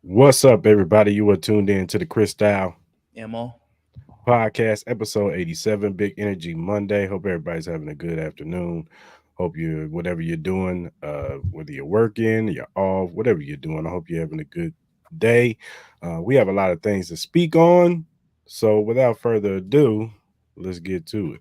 What's up, everybody? You are tuned in to the Cris Ammo. podcast, episode 87, Big Energy Monday. Hope everybody's having a good afternoon. Hope you, whatever you're doing, whether you're working, you're off, whatever you're doing, I hope you're having a good day. We have a lot of things to speak on. So, without further ado, let's get to it.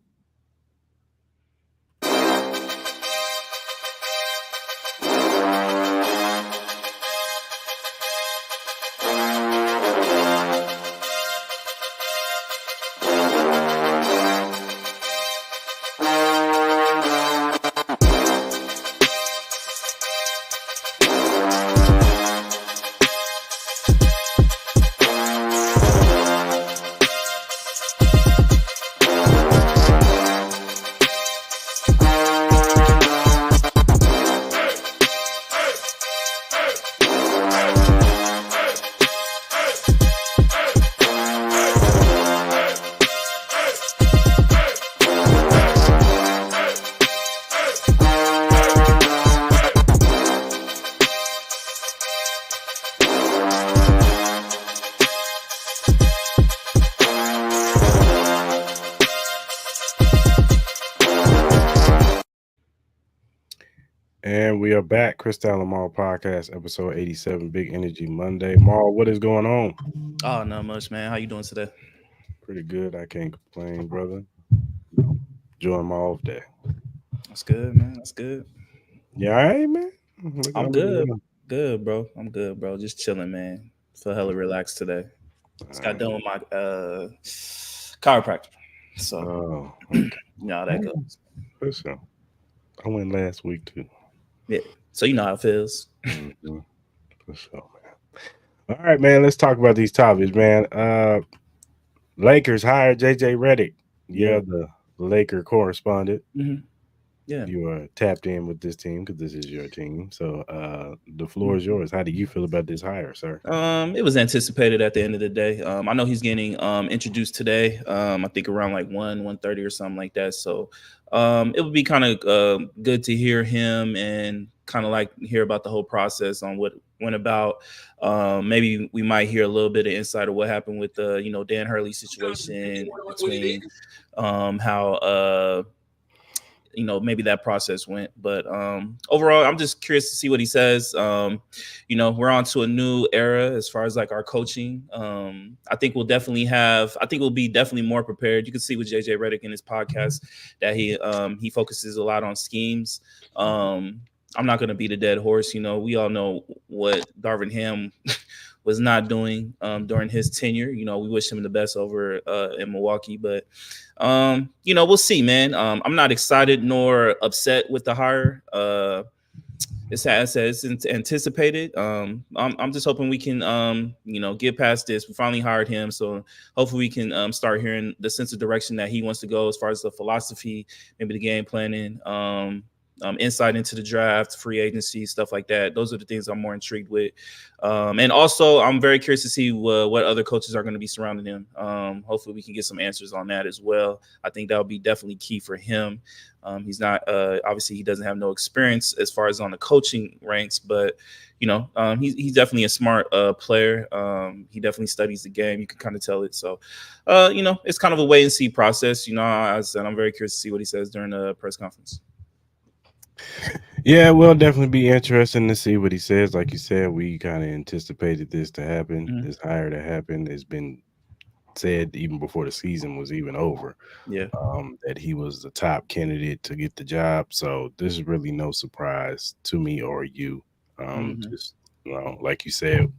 And we are back, Cris and Mal podcast, episode 87, Big Energy Monday. Mal, what is going on? Oh, not much, man. How you doing today? Pretty good. I can't complain, brother. Enjoying my off day. That's good, man. That's good. Yeah, all right, man. I'm Look at good. him. Good, bro. I'm good, bro. Just chilling, man. Feel hella relaxed today. Just got done with my chiropractor. So, Oh, okay. you know how that goes. For sure. I went last week too. Yeah. So you know how it feels. Mhm. For sure, man. All right, man. Let's talk about these topics, man. Lakers hired JJ Reddick. Yeah. Yeah, the Laker correspondent. hmm Yeah. You are tapped in with this team because this is your team. So the floor Mhm. is yours. How do you feel about this hire, sir? It was anticipated at the end of the day. I know he's getting introduced today. I think around like 1:30 or something like that. So it would be kind of good to hear him and kind of like hear about the whole process on what went about. Maybe we might hear a little bit of insight of what happened with the Dan Hurley situation between how maybe that process went, but overall I'm just curious to see what he says. We're on to a new era as far as like our coaching. I think we'll be definitely more prepared. You can see with JJ Reddick in his podcast that he focuses a lot on schemes. I'm not going to beat a dead horse. We all know what Darvin Ham was not doing during his tenure. We wish him the best over in Milwaukee, but we'll see, man. I'm not excited nor upset with the hire. It's anticipated. I'm just hoping we can, get past this. We finally hired him, so hopefully we can start hearing the sense of direction that he wants to go as far as the philosophy, maybe the game planning, insight into the draft, free agency, stuff like that. Those are the things I'm more intrigued with. And also, I'm very curious to see what other coaches are going to be surrounding him. Hopefully, we can get some answers on that as well. I think that would be definitely key for him. He's not obviously he doesn't have no experience as far as on the coaching ranks, but he's definitely a smart player. He definitely studies the game. You can kind of tell it. So, it's kind of a wait and see process. As I said, I'm very curious to see what he says during the press conference. Yeah, we'll definitely be interesting to see what he says. Like you said, we kind of anticipated this to happen, Mhm. this hire to happen. It's been said even before the season was even over, Yeah. that he was the top candidate to get the job. So this is really no surprise to me or you. hmm Just like you said,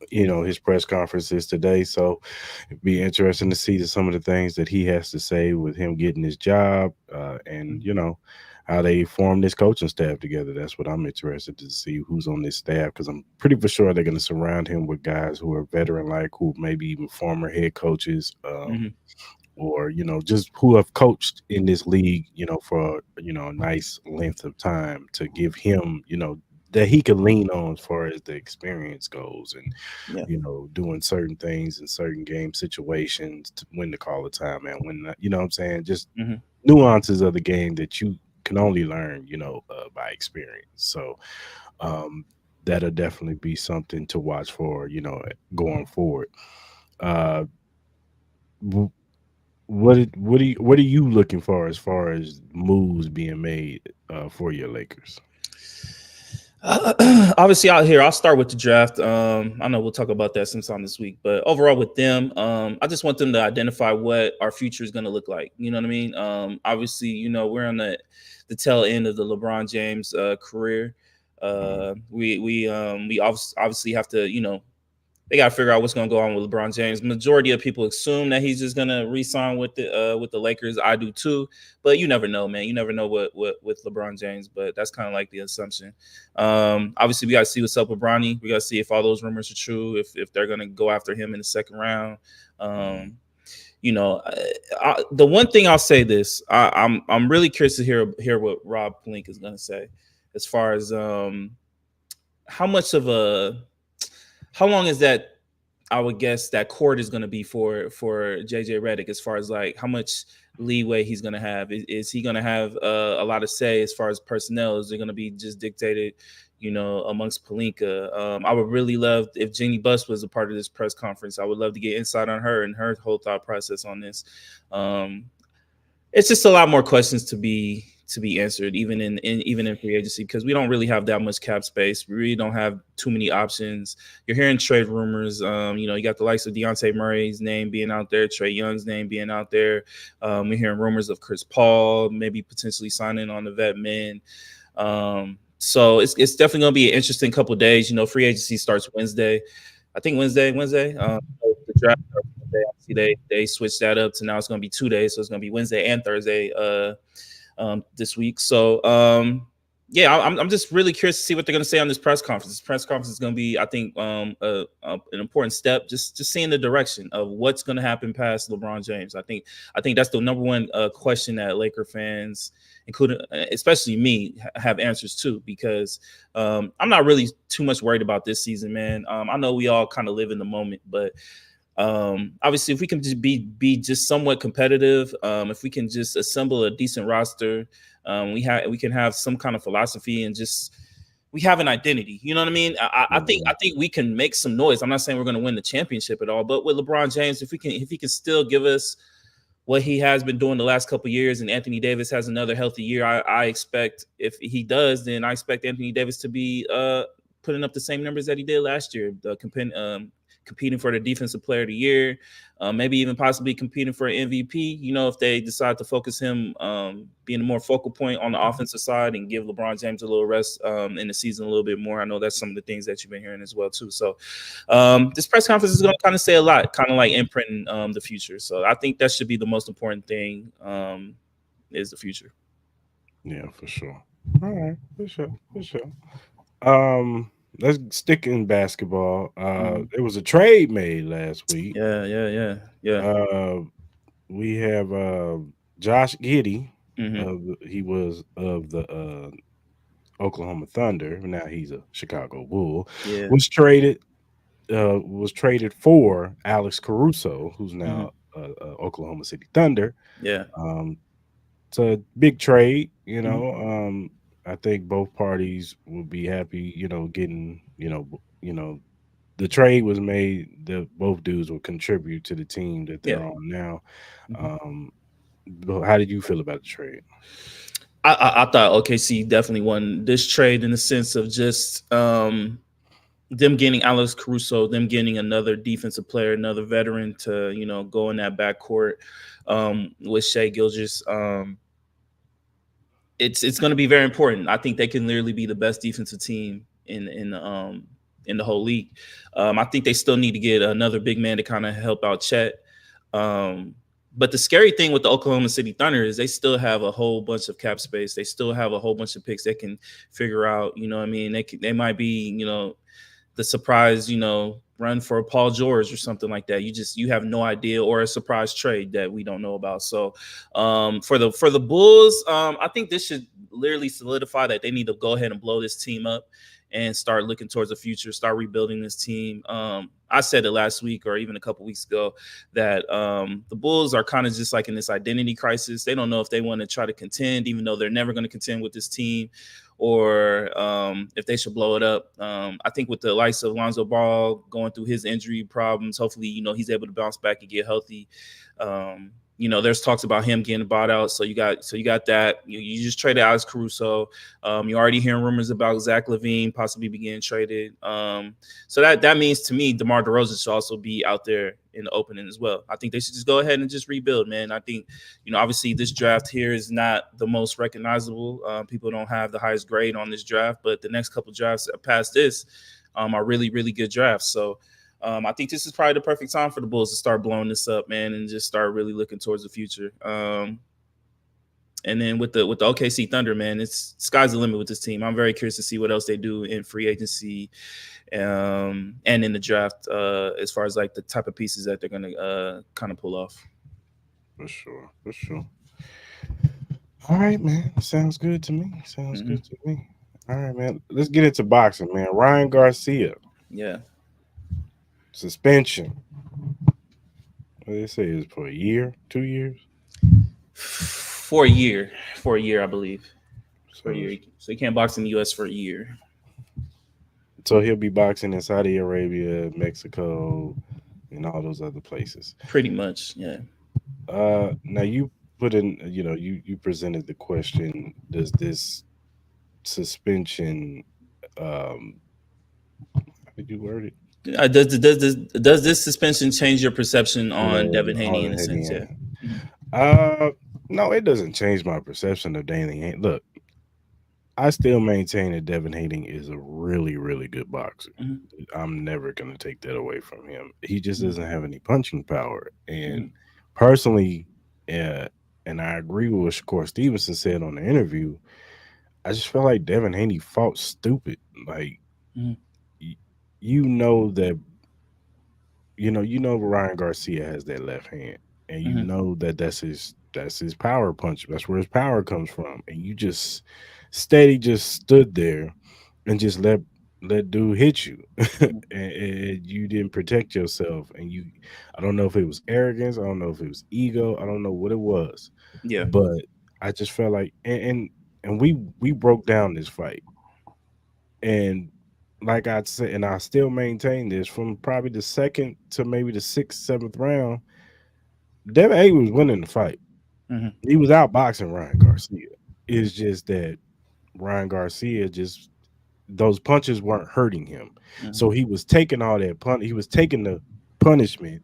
his press conference is today, so it'd be interesting to see some of the things that he has to say with him getting his job, and how they form this coaching staff together. That's what I'm interested to see who's on this staff because I'm pretty for sure they're going to surround him with guys who are veteran like, who maybe even former head coaches. hmm Or just who have coached in this league for a nice length of time to give him that he can lean on as far as the experience goes, and Yeah. doing certain things in certain game situations, to when to call a time and when not, what I'm saying, just hmm nuances of the game that you can only learn by experience. So um that'll definitely be something to watch for, going forward. Uh, w- what are you looking for as far as moves being made for your Lakers? Obviously, out here, I'll start with the draft. I know we'll talk about that sometime this week, but overall with them, I just want them to identify what our future is going to look like. You know what I mean? Obviously, we're on the tail end of the LeBron James career. Mhm. We obviously have to, they got to figure out what's going to go on with LeBron James. Majority of people assume that he's just going to re-sign with the Lakers. I do too, but you never know, man. You never know what with LeBron James, but that's kind of like the assumption. Obviously, we got to see what's up with Bronny. We got to see if all those rumors are true. If they're going to go after him in the second round. Mhm. The one thing I'll say this, I'm really curious to hear what Rob Blink is going to say as far as how much of a how long is that? I would guess that court is going to be for JJ Reddick as far as like how much leeway he's going to have. Is he going to have a lot of say as far as personnel? Is it going to be just dictated, amongst Palinka? I would really love if Jeannie Buss was a part of this press conference. I would love to get insight on her and her whole thought process on this. Um, it's just a lot more questions to be answered, even in free agency, because we don't really have that much cap space. We really don't have too many options. You're hearing trade rumors. You got the likes of Deontay Murray's name being out there, Trey Young's name being out there. We're hearing rumors of Chris Paul maybe potentially signing on the vet men. So it's definitely going to be an interesting couple of days. Free agency starts Wednesday. I think Wednesday. The draft starts Wednesday. Obviously, they switched that up to now it's going to be 2 days, so it's going to be Wednesday and Thursday this week. So yeah, I'm just really curious to see what they're going to say on this press conference. This press conference is going to be, I think, an important step. Just seeing the direction of what's going to happen past LeBron James. I think that's the number one question that Laker fans, including especially me, have answers to, because I'm not really too much worried about this season, man. I know we all kind of live in the moment, but obviously, if we can just be just somewhat competitive, if we can just assemble a decent roster, we can have some kind of philosophy and just we have an identity. You know what I mean? I think we can make some noise. I'm not saying we're going to win the championship at all, but with LeBron James, if he can still give us what he has been doing the last couple of years, and Anthony Davis has another healthy year, I expect, if he does, then I expect Anthony Davis to be putting up the same numbers that he did last year, competing for the Defensive Player of the Year, maybe even possibly competing for an MVP. If they decide to focus him being a more focal point on the offensive side and give LeBron James a little rest in the season a little bit more. I know that's some of the things that you've been hearing as well too. So this press conference is going to kind of say a lot, kind of like imprinting the future. So I think that should be the most important thing, is the future. Yeah, for sure. All right, for sure, for sure. Let's stick in basketball. Mhm. There was a trade made last week. Yeah, yeah, yeah, yeah. Uh, we have Josh Giddey. Hmm. He was of the Oklahoma Thunder. Now he's a Chicago Bull. Yeah. Was traded. Was traded for Alex Caruso, who's Hmm. now Oklahoma City Thunder. Yeah. Um, it's a big trade. Hmm. I think both parties will be happy. Getting the trade was made that both dudes will contribute to the team that Yeah. they're on now. Mhm. Um, but how did you feel about the trade? I thought OKC definitely won this trade in the sense of just them getting Alex Caruso, them getting another defensive player, another veteran to go in that backcourt with Shea Gilgeous. It's going to be very important. I think they can literally be the best defensive team in the whole league. I think they still need to get another big man to kind of help out Chet. Um, but the scary thing with the Oklahoma City Thunder is they still have a whole bunch of cap space. They still have a whole bunch of picks they can figure out. You know what I mean? They might be, the surprise, run for Paul George or something like that. You have no idea, or a surprise trade that we don't know about. So for the Bulls, I think this should literally solidify that they need to go ahead and blow this team up and start looking towards the future, start rebuilding this team. I said it last week or even a couple weeks ago that the Bulls are kind of just like in this identity crisis. They don't know if they want to try to contend, even though they're never going to contend with this team, or if they should blow it up. I think with the likes of Lonzo Ball going through his injury problems, hopefully, he's able to bounce back and get healthy. There's talks about him getting bought out. So you got that. You just traded Alex Caruso. You're already hearing rumors about Zach LaVine possibly being traded. So that means to me, DeMar DeRozan should also be out there in the opening as well. I think they should just go ahead and just rebuild, man. I think, obviously this draft here is not the most recognizable. People don't have the highest grade on this draft, but the next couple drafts past this are really, really good drafts. So I think this is probably the perfect time for the Bulls to start blowing this up, man, and just start really looking towards the future. And then with the OKC Thunder, man, it's sky's the limit with this team. I'm very curious to see what else they do in free agency and in the draft as far as like the type of pieces that they're gonna kind of pull off. For sure. All right, man. Sounds good to me. Good to me. All right, man. Let's get into boxing, man. Ryan Garcia. Yeah. Suspension. What they say is for a year, 2 years? For a year, I believe. For a year. So he can't box in the U.S. for a year. So he'll be boxing in Saudi Arabia, Mexico, and all those other places. Pretty much, yeah. Now you put in, you presented the question: does this suspension, how did you word it? Does this suspension change your perception on Devin Haney in a sense? Yeah. No, it doesn't change my perception of Devin Haney. Look, I still maintain that Devin Haney is a really, really good boxer. I'm never going to take that away from him. He just doesn't have any punching power. And personally, and I agree with what Shakur Stevenson said on the interview, I just feel like Devin Haney fought stupid. Like, you know that, Ryan Garcia has that left hand, and you know that that's his power punch. That's where his power comes from. And you just just stood there and just let dude hit you, and you didn't protect yourself. And I don't know if it was arrogance, I don't know if it was ego, I don't know what it was. Yeah, but I just felt like, and we broke down this fight, and like I said, and I still maintain this, from probably the second to maybe the 6th, 7th round, Devin Haney was winning the fight. He was outboxing Ryan Garcia. It's just that Ryan Garcia, just those punches weren't hurting him. So he was taking all that he was taking the punishment,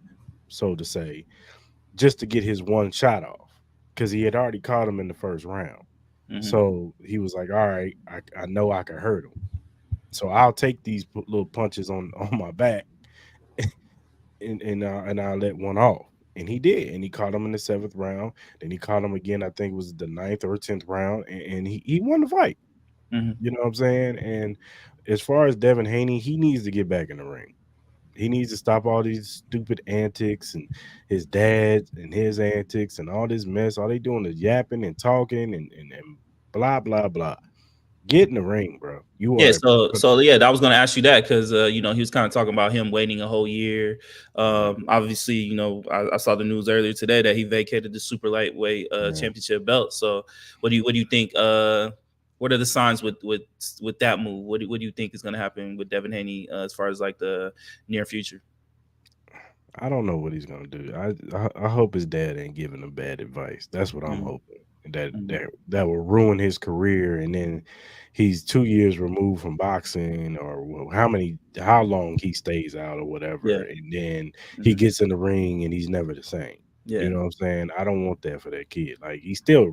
so to say, just to get his one shot off, because he had already caught him in the first round. So he was like, all right, I know I can hurt him, so I'll take these little punches on my back and I'll let one off. And he did, and he caught him in the 7th round. Then he caught him again, I think it was the 9th or 10th round, and he won the fight. You know what I'm saying? And as far as Devin Haney, he needs to get back in the ring. He needs to stop all these stupid antics, and his dad and his antics and all this mess. All they doing is yapping and talking and blah, blah, blah. Get in the ring, bro. So yeah, I was going to ask you that, because he was kind of talking about him waiting a whole year. Obviously, I saw the news earlier today that he vacated the super lightweight championship belt. So what do you think? What are the signs with that move? What do you think is going to happen with Devin Haney as far as like the near future? I don't know what he's going to do. I hope his dad ain't giving him bad advice. That's what I'm hoping. That will ruin his career, and then he's 2 years removed from boxing, or how long he stays out or whatever, and then he gets in the ring and he's never the same. You know what I'm saying? I don't want that for that kid. Like, he's still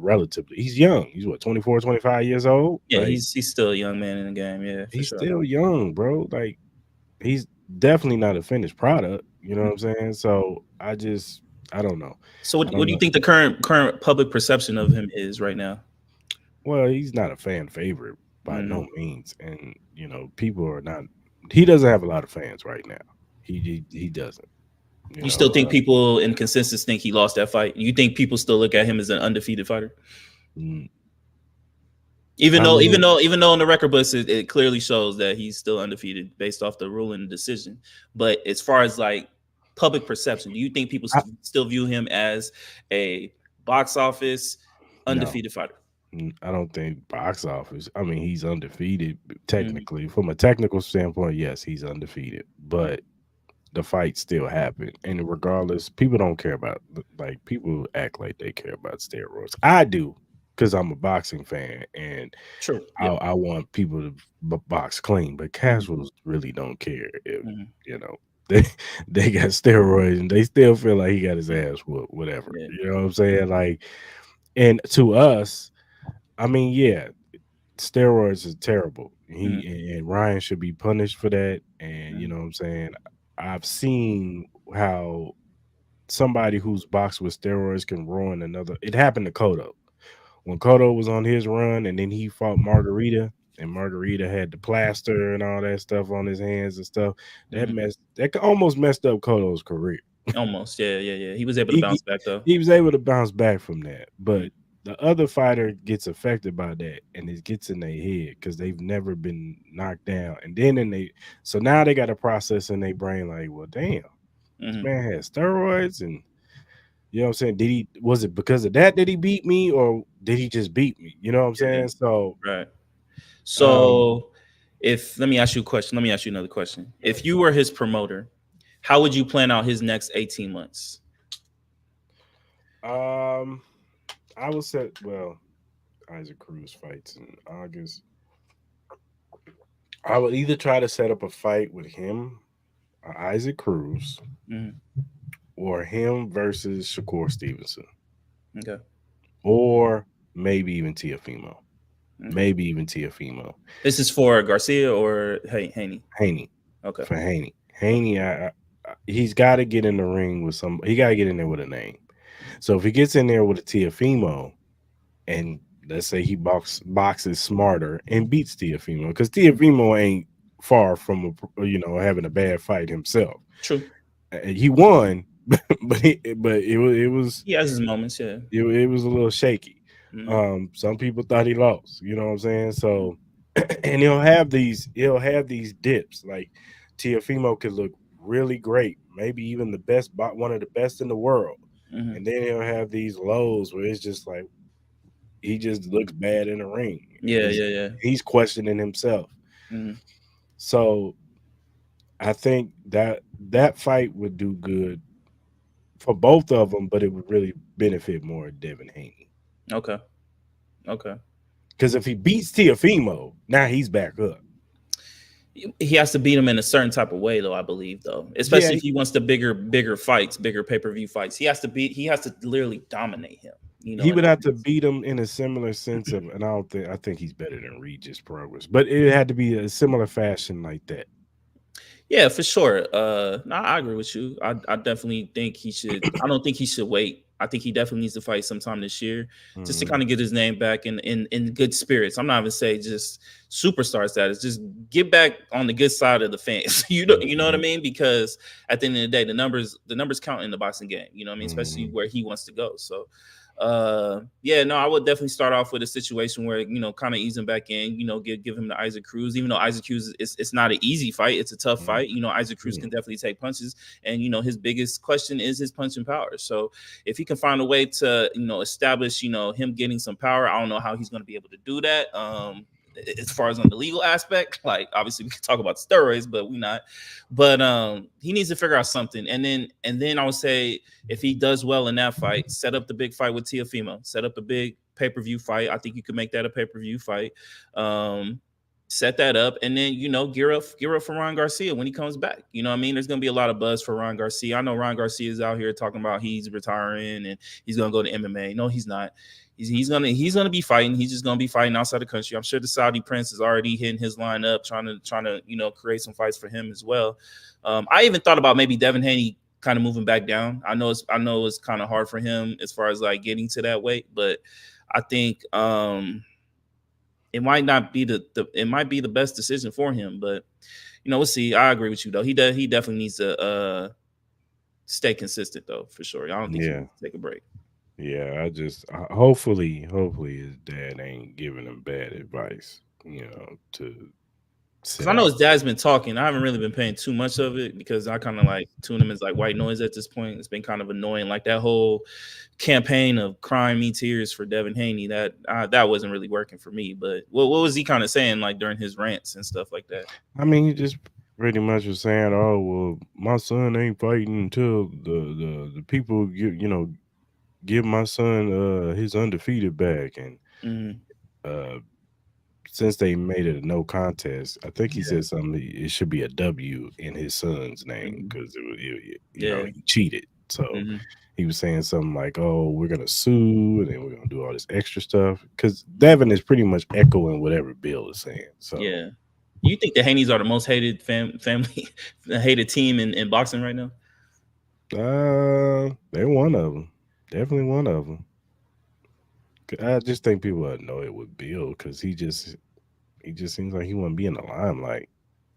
he's young. He's what, 24, 25 years old? Yeah, like, he's still a young man in the game. Yeah, he's still young, bro. Like, he's definitely not a finished product. You know what I'm saying? So I don't know. So what do you think the current public perception of him is right now? Well, he's not a fan favorite by no means, and people are not. He doesn't have a lot of fans right now. He doesn't. You still think people in consensus think he lost that fight? You think people still look at him as an undefeated fighter? Even though in the record books it clearly shows that he's still undefeated based off the ruling decision. But as far as like public perception, do you think people still view him as a box office undefeated fighter? I don't think box office. I mean, he's undefeated Mhm. technically. From a technical standpoint, yes, he's undefeated. But the fight still happened, and regardless, people don't care about like people act like they care about steroids. I do because I'm a boxing fan, and True. I, Yep. I want people to box clean. But Mhm. casuals really don't care if Mhm. you know they they got steroids and they still feel like he got his Mhm. ass whooped. Whatever, Yeah. you know what I'm saying? Like, and to us, I mean, yeah, steroids is terrible. Mhm. And Ryan should be punished for that. And you Mhm. know what I'm saying? I've seen how somebody who's boxed with steroids can ruin another. It happened to Cotto when Cotto was on his run, and then he fought Margarita, and Margarita had the plaster and all that stuff on his hands and stuff. Mhm. That almost messed up Cotto's career. Almost. Yeah. Yeah. Yeah. He was able to He bounce back though. he was able to bounce back from that, Mhm. but the other fighter gets affected by that, and it gets in their head because they've never been knocked down, and then so now they got a process in their brain like, well, damn, this Mhm. man has steroids, and you know what I'm saying? Was it because of that he beat me, or did he just beat me? You know what I'm Yeah. saying? So, Right. um, So, if let me ask you a question. Let me ask you another question. If you were his promoter, how would you plan out his next 18 months? um, I would say, well, Isaac Cruz fights in August. I would either try to set up a fight with him, Isaac Cruz, Mhm. or him versus Shakur Stevenson, Okay. or maybe even Tiafimo, Okay. maybe even Tiafimo, This is for Garcia or Haney. Haney Okay. for Haney. Okay. Haney, he's got to get in the ring with some. He got to get in there with a name. So if he gets in there with a Tiafimo, and let's say he boxes smarter and beats Tiafimo, because Tiafimo ain't far from having a bad fight himself. True. He won, but He has his moments. Yeah. it was a little shaky. Mhm. Some people thought he lost. You know what I'm saying? Mhm. So, and he'll have these dips. Like Tiafimo could look really great, maybe even one of the best in the world, Mhm. and then he'll have these lows where it's just like he just looks bad in the ring, and Yeah. Yeah. Yeah. he's questioning himself. Mhm. So I think that fight would do good for both of them, but it would really benefit more Devin Haney. Okay. Okay. Because if he beats Tiafimo, now he's back up. He has to beat him in a certain type of way, though. I believe, though, Yeah, especially if he wants the bigger fights, bigger pay-per-view fights. He has to beat. He has to literally dominate him. he In would the have to sense. beat him in a similar sense of, and I think he's better than Regis Progress, but it had to be a similar fashion like that. Yeah, for sure. No, I agree with you. I definitely think he should. I don't think he should wait. I think he definitely needs to fight sometime this year, just to Mhm. kind of get his name back in good spirits. I'm not even say just superstar status. Just get back on the good side of the fans. You know what I Mhm. mean? Because at the end of the day, the numbers count in the boxing game. You know what I mean? Especially Mhm. where he wants to go. So yeah, no, I would definitely start off with a situation where kind of ease him back in, give him the Isaac Cruz. Even though Isaac Cruz it's not an easy fight, it's a tough Mhm. fight. Isaac Cruz Mhm. can definitely take punches, and his biggest question is his punching power. So if he can find a way to establish him getting some power, I don't know how he's going to be able to do that. As far as on the legal aspect, like obviously we can talk about steroids, but we not. But he needs to figure out something, and then I would say if he does well in that fight, set up the big fight with Tiafimo, set up a big pay-per-view fight. I think you could make that a pay-per-view fight. Um, Set that up, and then gear up for Ron Garcia when he comes back. You know what I mean? There's gonna be a lot of buzz for Ron Garcia. I know Ron Garcia is out here talking about he's retiring and he's gonna go to MMA. No, he's not. He's gonna be fighting. He's just gonna be fighting outside the country. I'm sure the Saudi Prince is already hitting his lineup, trying to create some fights for him as well. I even thought about maybe Devin Haney kind of moving back down. I know it's kind of hard for him as far as like getting to that weight, but I think it might not be it might be the best decision for him. But we'll see. I agree with you though. He definitely needs to stay consistent though, for sure. I don't think he Yeah. needs to take a break. Yeah, hopefully his dad ain't giving him bad advice, to Because I know his dad's been talking. I haven't really been paying too much of it because I kind of like tune him as like white noise at this point. It's been kind of annoying. Like that whole campaign of crying me tears for Devin Haney, that wasn't really working for me. But what was he kind of saying like during his rants and stuff like that? I mean, he just pretty much was saying, "Oh well, my son ain't fighting until the people give my son his undefeated back." And uh, since they made it a no contest, I think he said something. It should be a W in his son's name because he cheated. So he was saying something like, "Oh, we're gonna sue, and then we're gonna do all this extra stuff." Because Devin is pretty much echoing whatever Bill is saying. So yeah. You think the Haneys are the most hated family, hated team in boxing right now? They're one of them. Definitely one of them. I just think people are annoyed with Bill because he just seems like he wouldn't be in the limelight.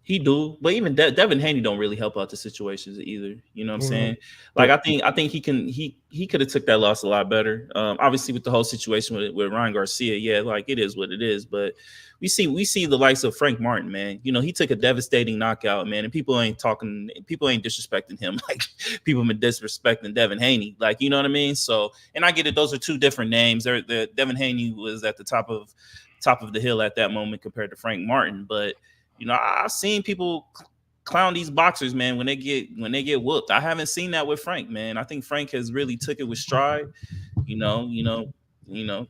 He do, but even Devin Haney don't really help out the situations either. You know what I'm saying? Like I think he could have took that loss a lot better. Obviously with the whole situation with Ryan Garcia, yeah, like it is what it is. But we see the likes of Frank Martin, man. You know, he took a devastating knockout, man, and people ain't disrespecting him like people have been disrespecting Devin Haney. Like, you know what I mean? So, and I get it; those are two different names. Devin Haney was at the top of the hill at that moment compared to Frank Martin, but you know, I've seen people clown these boxers, man, when they get whooped. I haven't seen that with Frank, man. I think Frank has really took it with stride. You know,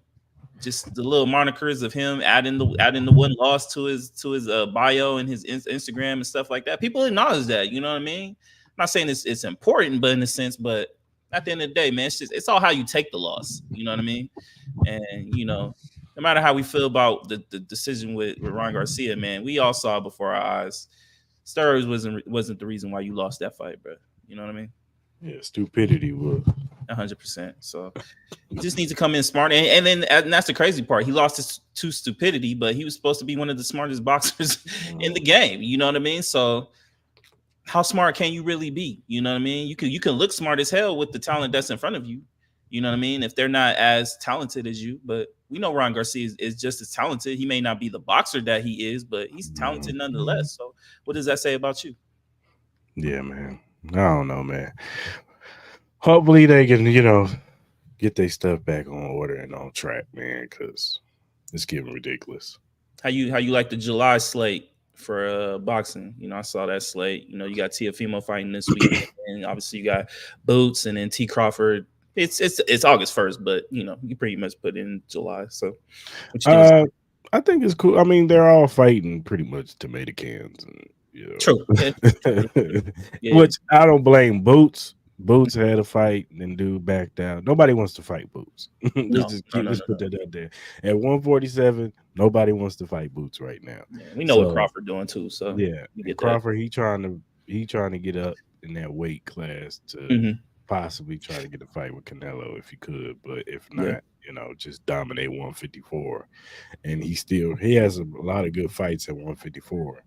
just the little monikers of him adding the one loss to his bio and his Instagram and stuff like that. People acknowledge that. You know what I mean? I'm not saying it's important, but in a sense, but at the end of the day, man, it's all how you take the loss. You know what I mean? And you know, no matter how we feel about the decision with Ryan Garcia, man, we all saw before our eyes. Steroids wasn't the reason why you lost that fight, bro. You know what I mean? Yeah, stupidity was 100%. So he just needs to come in smart, and that's the crazy part. He lost to stupidity, but he was supposed to be one of the smartest boxers in the game. You know what I mean? So how smart can you really be? You know what I mean? You can look smart as hell with the talent that's in front of you. You know what I mean? If they're not as talented as you, but we know Ryan Garcia is just as talented. He may not be the boxer that he is, but he's talented nonetheless. So what does that say about you? Yeah, man. I don't know, man. Hopefully they can, get their stuff back on order and on track, man, because it's getting ridiculous. How you like the July slate for boxing? You know, I saw that slate. You know, you got Teofimo fighting this week, and obviously you got Boots and then T Crawford. It's August 1st, but you know, you pretty much put in July. So I think it's cool. I mean, they're all fighting pretty much tomato cans and true. Yeah. Which I don't blame Boots. Boots had a fight and then dude backed down. Nobody wants to fight Boots. Let's put that out there. At 147, nobody wants to fight Boots right now. Yeah, we know what Crawford doing too. So yeah, Crawford he trying to get up in that weight class to possibly try to get a fight with Canelo if he could, but if not, just dominate 154. And he has a lot of good fights at 154.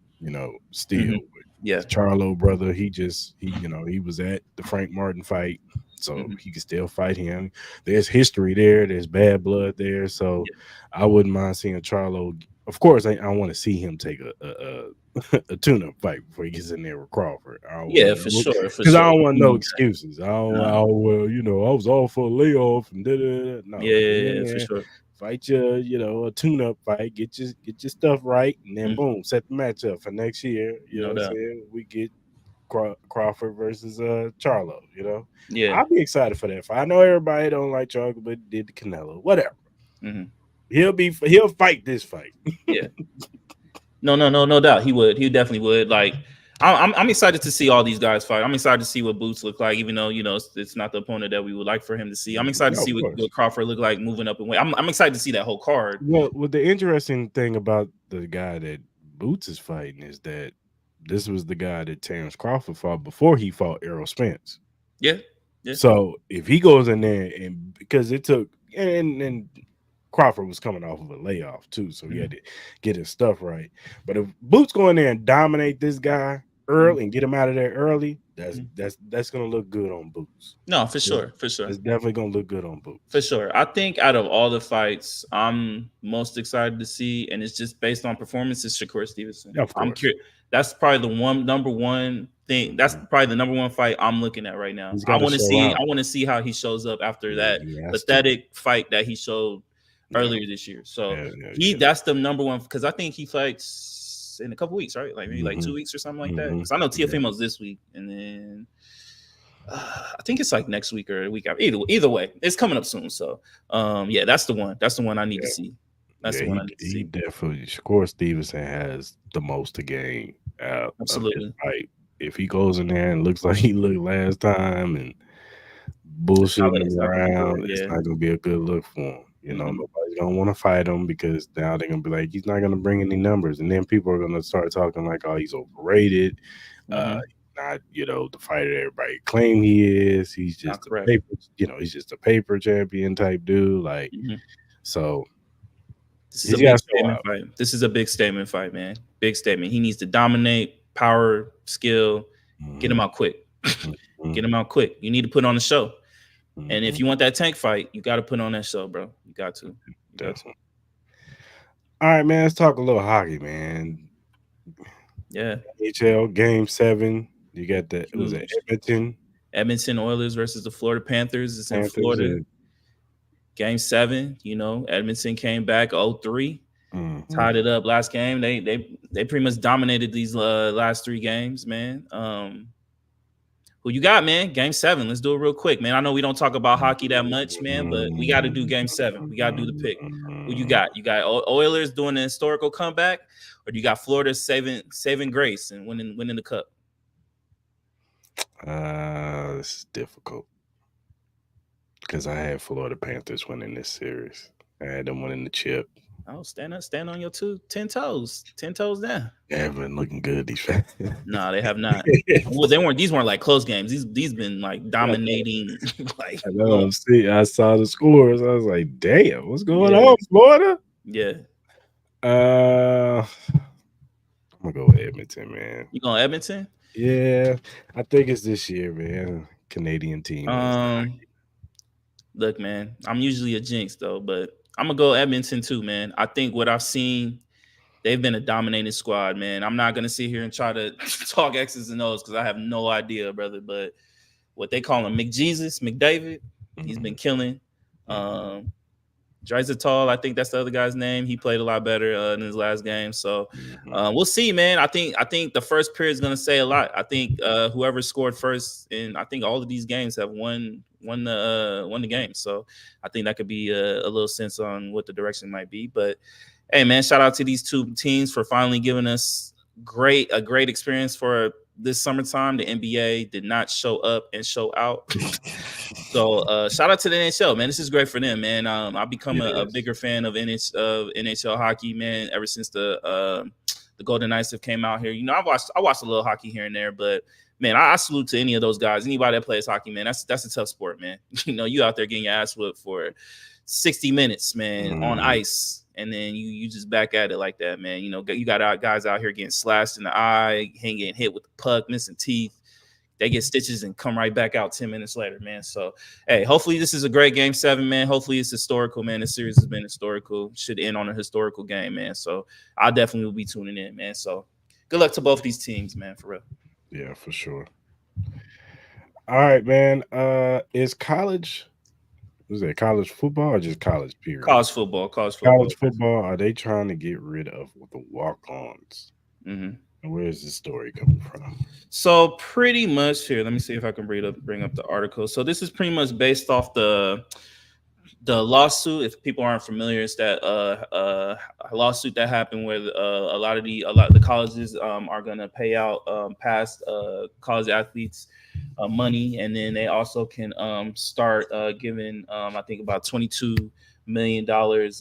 Still. Yeah, Charlo brother, he was at the Frank Martin fight, so he can still fight him. There's history there, there's bad blood there, so I wouldn't mind seeing Charlo. Of course, I want to see him take a tune-up fight before he gets in there with Crawford. For sure. Because I don't want no excuses. I was off for a layoff and No, for sure. Fight your a tune-up fight, get your stuff right, and then boom, set the match up for next year. You know what I'm saying? We get Crawford versus Charlo. Yeah, I'll be excited for that fight. I know everybody don't like Charlo, but did the Canelo, whatever. He'll fight this fight. Yeah. No doubt. He definitely would. Like, I'm excited to see all these guys fight. I'm excited to see what Boots look like, even though it's not the opponent that we would like for him to see. I'm excited to see what Crawford look like moving up in weight. I'm excited to see that whole card. Well, the interesting thing about the guy that Boots is fighting is that this was the guy that Terrence Crawford fought before he fought Errol Spence. Yeah. So if he goes in there and because it took and Crawford was coming off of a layoff too, so he had to get his stuff right. But if Boots go in there and dominate this guy early and get him out of there early, That's gonna look good on Boots. No, for Yeah. sure, for sure. It's definitely gonna look good on Boots. For sure. I think out of all the fights, I'm most excited to see, and it's just based on performance, is Shakur Stevenson. Of I'm course. curious. That's probably the number one thing. That's probably the number one fight I'm looking at right now. He's I got to want to show see. out. I want to see how he shows up after Yeah, that he has to. pathetic fight that he showed Yeah, earlier this year. So yeah. that's the number one, because I think he fights in a couple weeks, right? Like maybe like 2 Mhm, weeks or something like that. mhm. Because I know Yeah. Teofimo's this week, and then I think it's like next week or a week after. Either way, it's coming up soon. So, yeah, that's the one. That's the one I need to see. That's the one I need to He see. definitely. Shakur Stevenson has the most to gain out of this Absolutely. fight. If he goes in there and looks like he looked last time and bullshitting It's him not gonna be around, good. it's Yeah. not gonna be a good look for him. Mhm. Nobody's gonna want to fight him because now they're gonna be like, he's not gonna bring any numbers, and then people are gonna start talking like, oh, he's overrated. Mhm. Not the fighter everybody claim he is. He's Not just a correct. paper, he's just a paper champion type dude. Like, Mhm. so This is a he's big got to show statement out. fight. This is a big statement fight, man. Big statement. He needs to dominate, power, skill, get him Mhm, out quick. mhm, Get him out quick. You need to put on a show. And if mhm. you want that tank fight, you got to put on that show, bro. You got to. You got to. Definitely. All right, man. Let's talk a little hockey, man. Yeah. NHL Game 7. You got it was it Huge. Edmonton Edmonton Oilers versus the Florida Panthers. It's in Panthers Florida. and Game 7, Edmonton came back 0-3, mhm. tied it up last game. They pretty much dominated these last 3 games, man. Who you got, man? Game 7. Let's do it real quick, man. I know we don't talk about hockey that much, man, but we got to do Game 7. We got to do the pick. Who you got? You got Oilers doing an historical comeback, or do you got Florida saving grace and winning the cup? This is difficult because I had Florida Panthers winning this series. I had them winning the chip. Oh, stand on your 10 toes down. They haven't been looking good. These fans. No, they have not. Well, these weren't like close games. These been like dominating. Like, I know. See, I saw the scores. I was like, "Damn, what's going Yeah. on, Florida?" Yeah. I'm gonna go with Edmonton, man. You going Edmonton? Yeah, I think it's this year, man. Canadian team. Look, man, I'm usually a jinx though, but I'm gonna go Edmonton too, man. I think what I've seen, they've been a dominating squad, man. I'm not gonna sit here and try to talk X's and O's because I have no idea, brother. But what they call him, McJesus, McDavid, he's been killing. Dreisaitl, I think that's the other guy's name. He played a lot better in his last game. So we'll see, man. I think the first period is going to say a lot. I think whoever scored first, and I think all of these games have won the game. So I think that could be a little sense on what the direction might be. But hey, man, shout out to these 2 teams for finally giving us a great experience for this summertime. The NBA did not show up and show out. So shout out to the NHL, man. This is great for them, man. I've become a bigger fan of NHL hockey, man, ever since the Golden Knights have came out here. I watched a little hockey here and there, but man, I salute to any of those guys. Anybody that plays hockey, man, that's a tough sport, man. You out there getting your ass whipped for 60 minutes, man, on ice. And then you just back at it like that, man. You got guys out here getting slashed in the eye, getting hit with the puck, missing teeth. They get stitches and come right back out 10 minutes later, man. So, hey, hopefully this is a great Game 7, man. Hopefully it's historical, man. This series has been historical. Should end on a historical game, man. So I definitely will be tuning in, man. So good luck to both these teams, man, for real. Yeah, for sure. All right, man. Is college football or just college period? College football. College football. Are they trying to get rid of the walk-ons? Mm-hmm. And where is this story coming from? So pretty much here, let me see if I can bring up the article. So this is pretty much based off the lawsuit. If people aren't familiar, it's that a lawsuit that happened where a lot of the colleges are going to pay out past college athletes money, and then they also can start giving I think about $22 million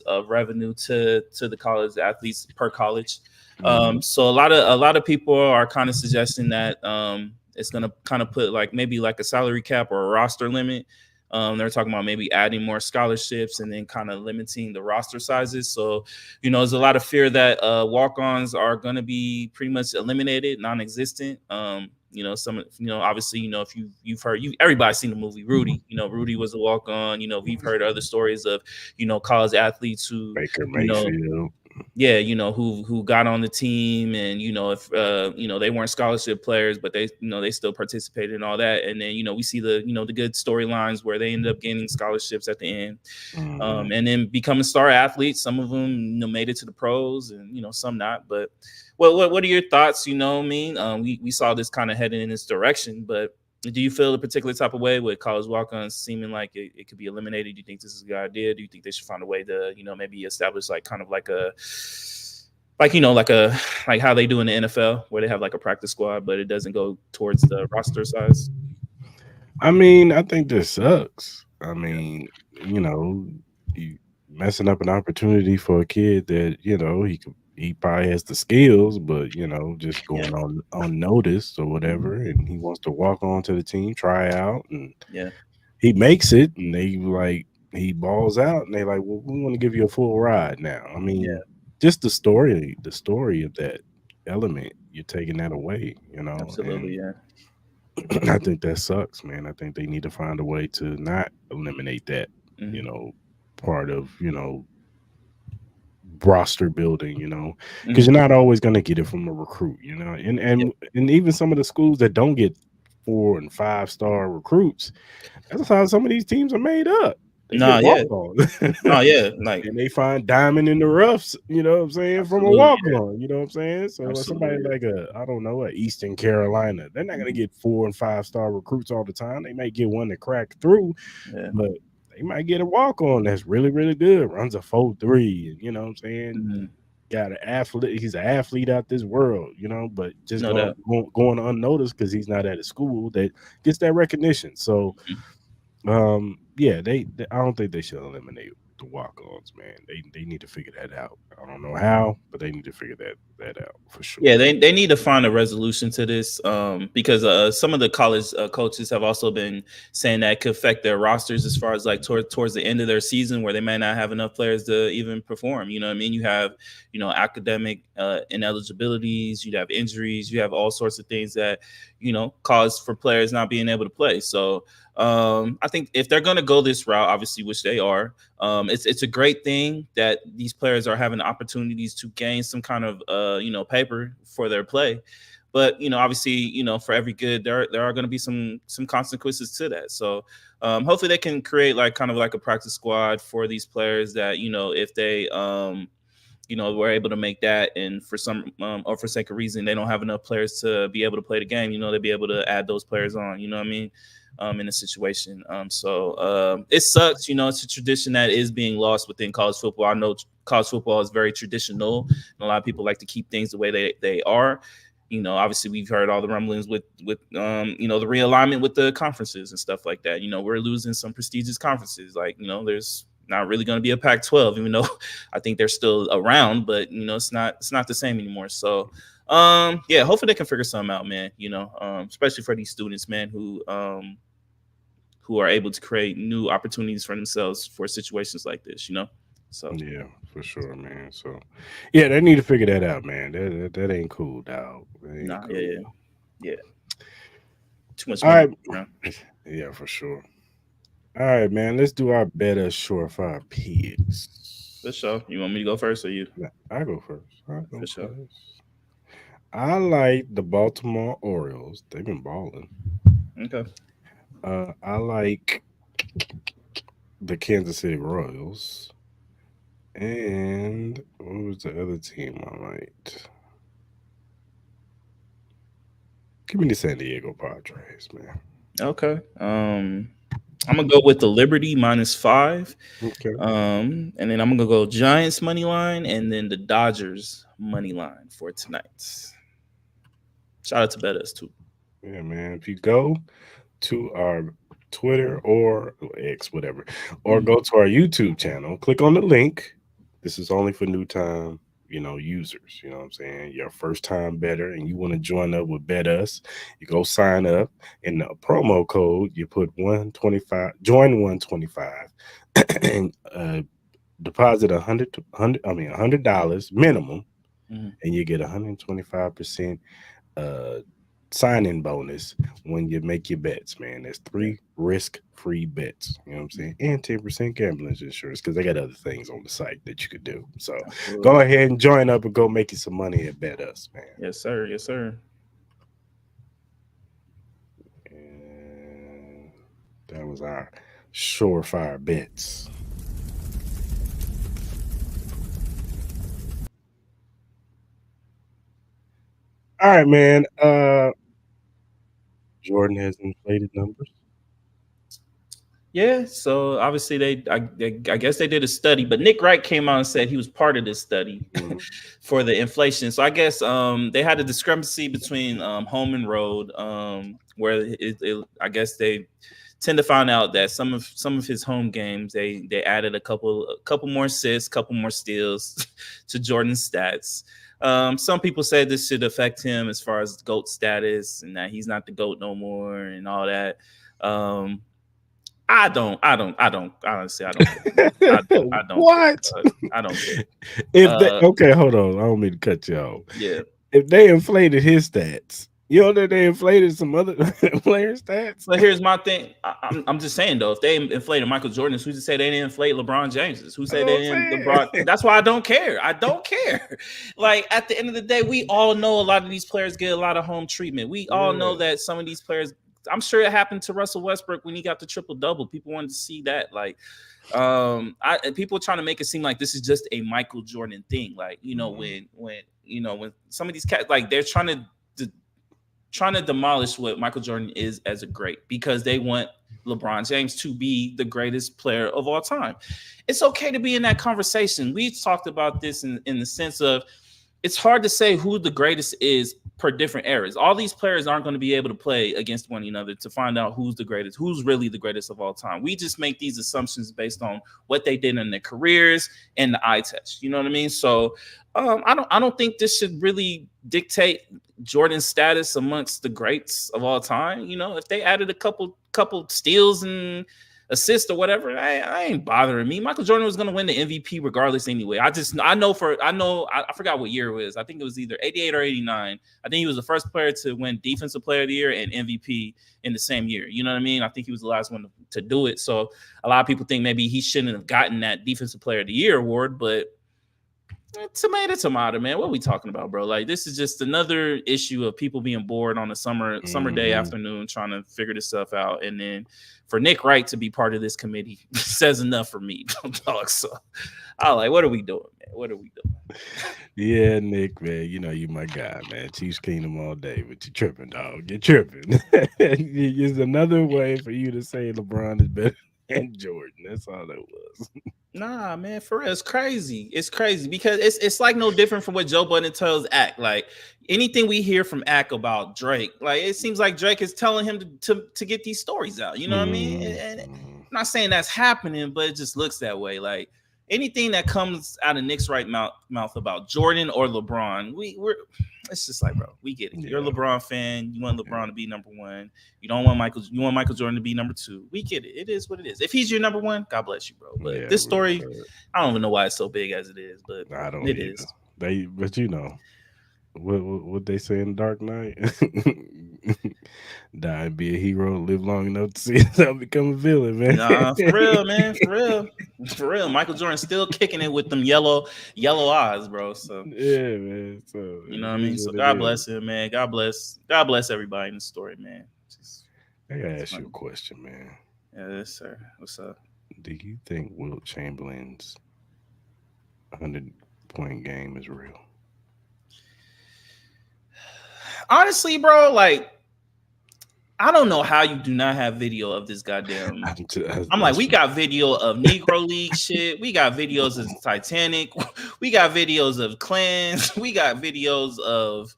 of revenue to the college athletes per college. So a lot of people are kind of suggesting that it's going to kind of put maybe a salary cap or a roster limit They're talking about maybe adding more scholarships and then kind of limiting the roster sizes. So, there's a lot of fear that walk-ons are going to be pretty much eliminated, non-existent. Obviously, if you've heard, everybody's seen the movie Rudy. Rudy was a walk-on. We've heard other stories of, college athletes who, Baker you know, Mayfield. yeah, who got on the team, and if they weren't scholarship players, but they still participated in all that. And then we see the good storylines where they ended up gaining scholarships at the end, and then becoming star athletes. Some of them made it to the pros, and some not. But what are your thoughts? We saw this kind of heading in this direction, but do you feel a particular type of way with college walk-ons seeming like it could be eliminated? Do you think this is a good idea? Do you think they should find a way to, maybe establish like kind of like a, like how they do in the NFL where they have like a practice squad, but it doesn't go towards the roster size? I mean, I think this sucks. I Yeah. mean, you messing up an opportunity for a kid that he probably has the skills, but just Yeah. going on unnoticed or whatever, and he wants to walk onto the team, try out, and Yeah. he makes it, and he balls out, and they like, well, we want to give you a full ride now. I mean, Yeah. just the story of that element, you're taking that away, Absolutely. and Yeah. I think that sucks, man. I think they need to find a way to not eliminate that, you Mm-hmm. know, part of, roster building, because Mm-hmm. you're not always going to get it from a recruit, and, Yep. and even some of the schools that don't get 4 and 5 star recruits, that's how some of these teams are made up. They get No. walk Yeah. ons. No. Yeah. Like, And they find diamond in the roughs, what I'm saying, from a absolutely. walk Yeah. on, what I'm saying. So somebody Absolutely. like I don't know, a Eastern Carolina, they're not gonna Mhm. get 4 and 5 star recruits all the time. They might get one that crack through, Yeah. but they might get a walk on that's really, really good, runs a 4.3, and what I'm saying, Mm-hmm. got an athlete, he's an athlete out this world, but just No doubt. going unnoticed because he's not at a school that gets that recognition. So Mhm. yeah, I don't think they should eliminate the walk-ons, man. They need to figure that out. I don't know how, but they need to figure that out for Yeah, sure. they need to find a resolution to this, because some of the college coaches have also been saying that it could affect their rosters as far as like towards the end of their season where they may not have enough players to even perform. You know what I mean? You have academic ineligibilities, you have injuries, you have all sorts of things that cause for players not being able to play. So I think if they're going to go this route, obviously, which they are, it's a great thing that these players are having opportunities to gain some kind of paper for their play. But obviously, for every good, there are going to be some consequences to that. So hopefully, they can create like kind of like a practice squad for these players that if they we're able to make that, and for some or for sake of reason they don't have enough players to be able to play the game, they'll be able to add those players on, you know what I mean, in a situation. So it sucks, it's a tradition that is being lost within college football. I know college football is very traditional, and a lot of people like to keep things the way they are. Obviously we've heard all the rumblings with the realignment with the conferences and stuff like that. We're losing some prestigious conferences, like there's not really going to be a Pac-12, even though I think they're still around, but it's not the same anymore. So yeah, hopefully they can figure something out, man. Especially for these students, man, who are able to create new opportunities for themselves for situations like this. So Yeah, for sure, man. So yeah, they need to figure that out, man. That ain't cool, dog. That ain't nah, yeah, yeah, cool. yeah. Too much All money right. around. Yeah, for sure. All right, man. Let's do our better surefire For picks. sure. You want me to go first or you? Nah, I go first. I For go sure. first. I like the Baltimore Orioles. They've been balling. Okay. I like the Kansas City Royals. And what was the other team I liked? Give me the San Diego Padres, man. Okay. I'm gonna go with the Liberty -5. Okay. And then I'm gonna go Giants money line and then the Dodgers money line for tonight. Shout out to Bettas too. Yeah, man. If you go to our Twitter or X, whatever, or Mhm. go to our YouTube channel, click on the link. This is only for new time users. You know what I'm saying? You're a first time better and you want to join up with Bet Us, you go sign up. In the promo code, you put 125, join 125, and deposit $100 minimum, and you get 125% uh sign-in bonus when you make your bets, man. There's three risk-free bets. You know what I'm saying? And 10% gambling insurance, because they got other things on the site that you could do. So go ahead and join up and go make you some money at Bet Us, man. Yes, sir. Yes, sir. And that was our surefire bets. All right, man. Jordan has inflated numbers. Yeah, so obviously I guess they did a study, but Nick Wright came out and said he was part of this study for the inflation. So I guess they had a discrepancy between home and road, where I guess they tend to find out that some of his home games they added a couple more assists, couple more steals to Jordan's stats. Some people say this should affect him as far as GOAT status and that he's not the GOAT no more and all that. I don't honestly, I don't What? I don't care. Okay, hold on. I don't mean to cut you off. Yeah. If they inflated his stats, you know that they inflated some other players' stats. But here's my thing. I'm just saying though, if they inflated Michael Jordan's, who's to say they didn't inflate LeBron James's? Who say they didn't LeBron? That's why I don't care. I don't care. Like at the end of the day, we all know a lot of these players get a lot of home treatment. We all know that some of these players. I'm sure it happened to Russell Westbrook when he got the triple-double. People wanted to see that. Like, people are trying to make it seem like this is just a Michael Jordan thing. Like, when some of these cats, like, they're trying to demolish what Michael Jordan is as a great, because they want LeBron James to be the greatest player of all time. It's okay to be in that conversation. We've talked about this in the sense of it's hard to say who the greatest is per different eras. All these players aren't going to be able to play against one another to find out who's the greatest, who's really the greatest of all time. We just make these assumptions based on what they did in their careers and the eye test. You know what I mean? So I don't think this should really dictate Jordan's status amongst the greats of all time. If they added a couple steals and assist or whatever, I ain't bothering me. Michael Jordan was going to win the MVP regardless anyway. I forgot what year it was. I think it was either 88 or 89. I think he was the first player to win Defensive Player of the Year and MVP in the same year. You know what I mean? I think he was the last one to do it. So a lot of people think maybe he shouldn't have gotten that Defensive Player of the Year award, but tomato, man. What are we talking about, bro? Like, this is just another issue of people being bored on a summer day afternoon trying to figure this stuff out. And then for Nick Wright to be part of this committee says enough for me, dog. So I like, what are we doing, man? What are we doing? Yeah, Nick, man. You my guy, man. Chiefs Kingdom all day, but you're tripping, dog. You're tripping. It's another way for you to say LeBron is better than Jordan. That's all that was. Nah, man, for real, it's crazy. It's crazy because it's like no different from what Joe Budden tells Ack. Like anything we hear from Ack about Drake, like it seems like Drake is telling him to get these stories out. You know what I mean? And I'm not saying that's happening, but it just looks that way. Like anything that comes out of Nick's right mouth about Jordan or LeBron, we're it's just like, bro, we get it. You're a LeBron fan. You want LeBron to be number one. You don't want Michael. You want Michael Jordan to be number two. We get it. It is what it is. If he's your number one, God bless you, bro. But this story, I don't even know why it's so big as it is, but I don't. It is. But what they say in Dark Knight? Die and be a hero, live long enough to see yourself become a villain, man. Nah, for real, man. For real. Michael Jordan's still kicking it with them yellow eyes, bro. So yeah, man. So you know what I mean? So God bless him, man. God bless everybody in the story, man. I gotta ask you a question, man. Yes, sir. What's up? Do you think Wilt Chamberlain's 100-point game is real? Honestly, bro, like, I don't know how you do not have video of this goddamn. I'm like, we got video of Negro League shit. We got videos of Titanic. We got videos of clans. We got videos of,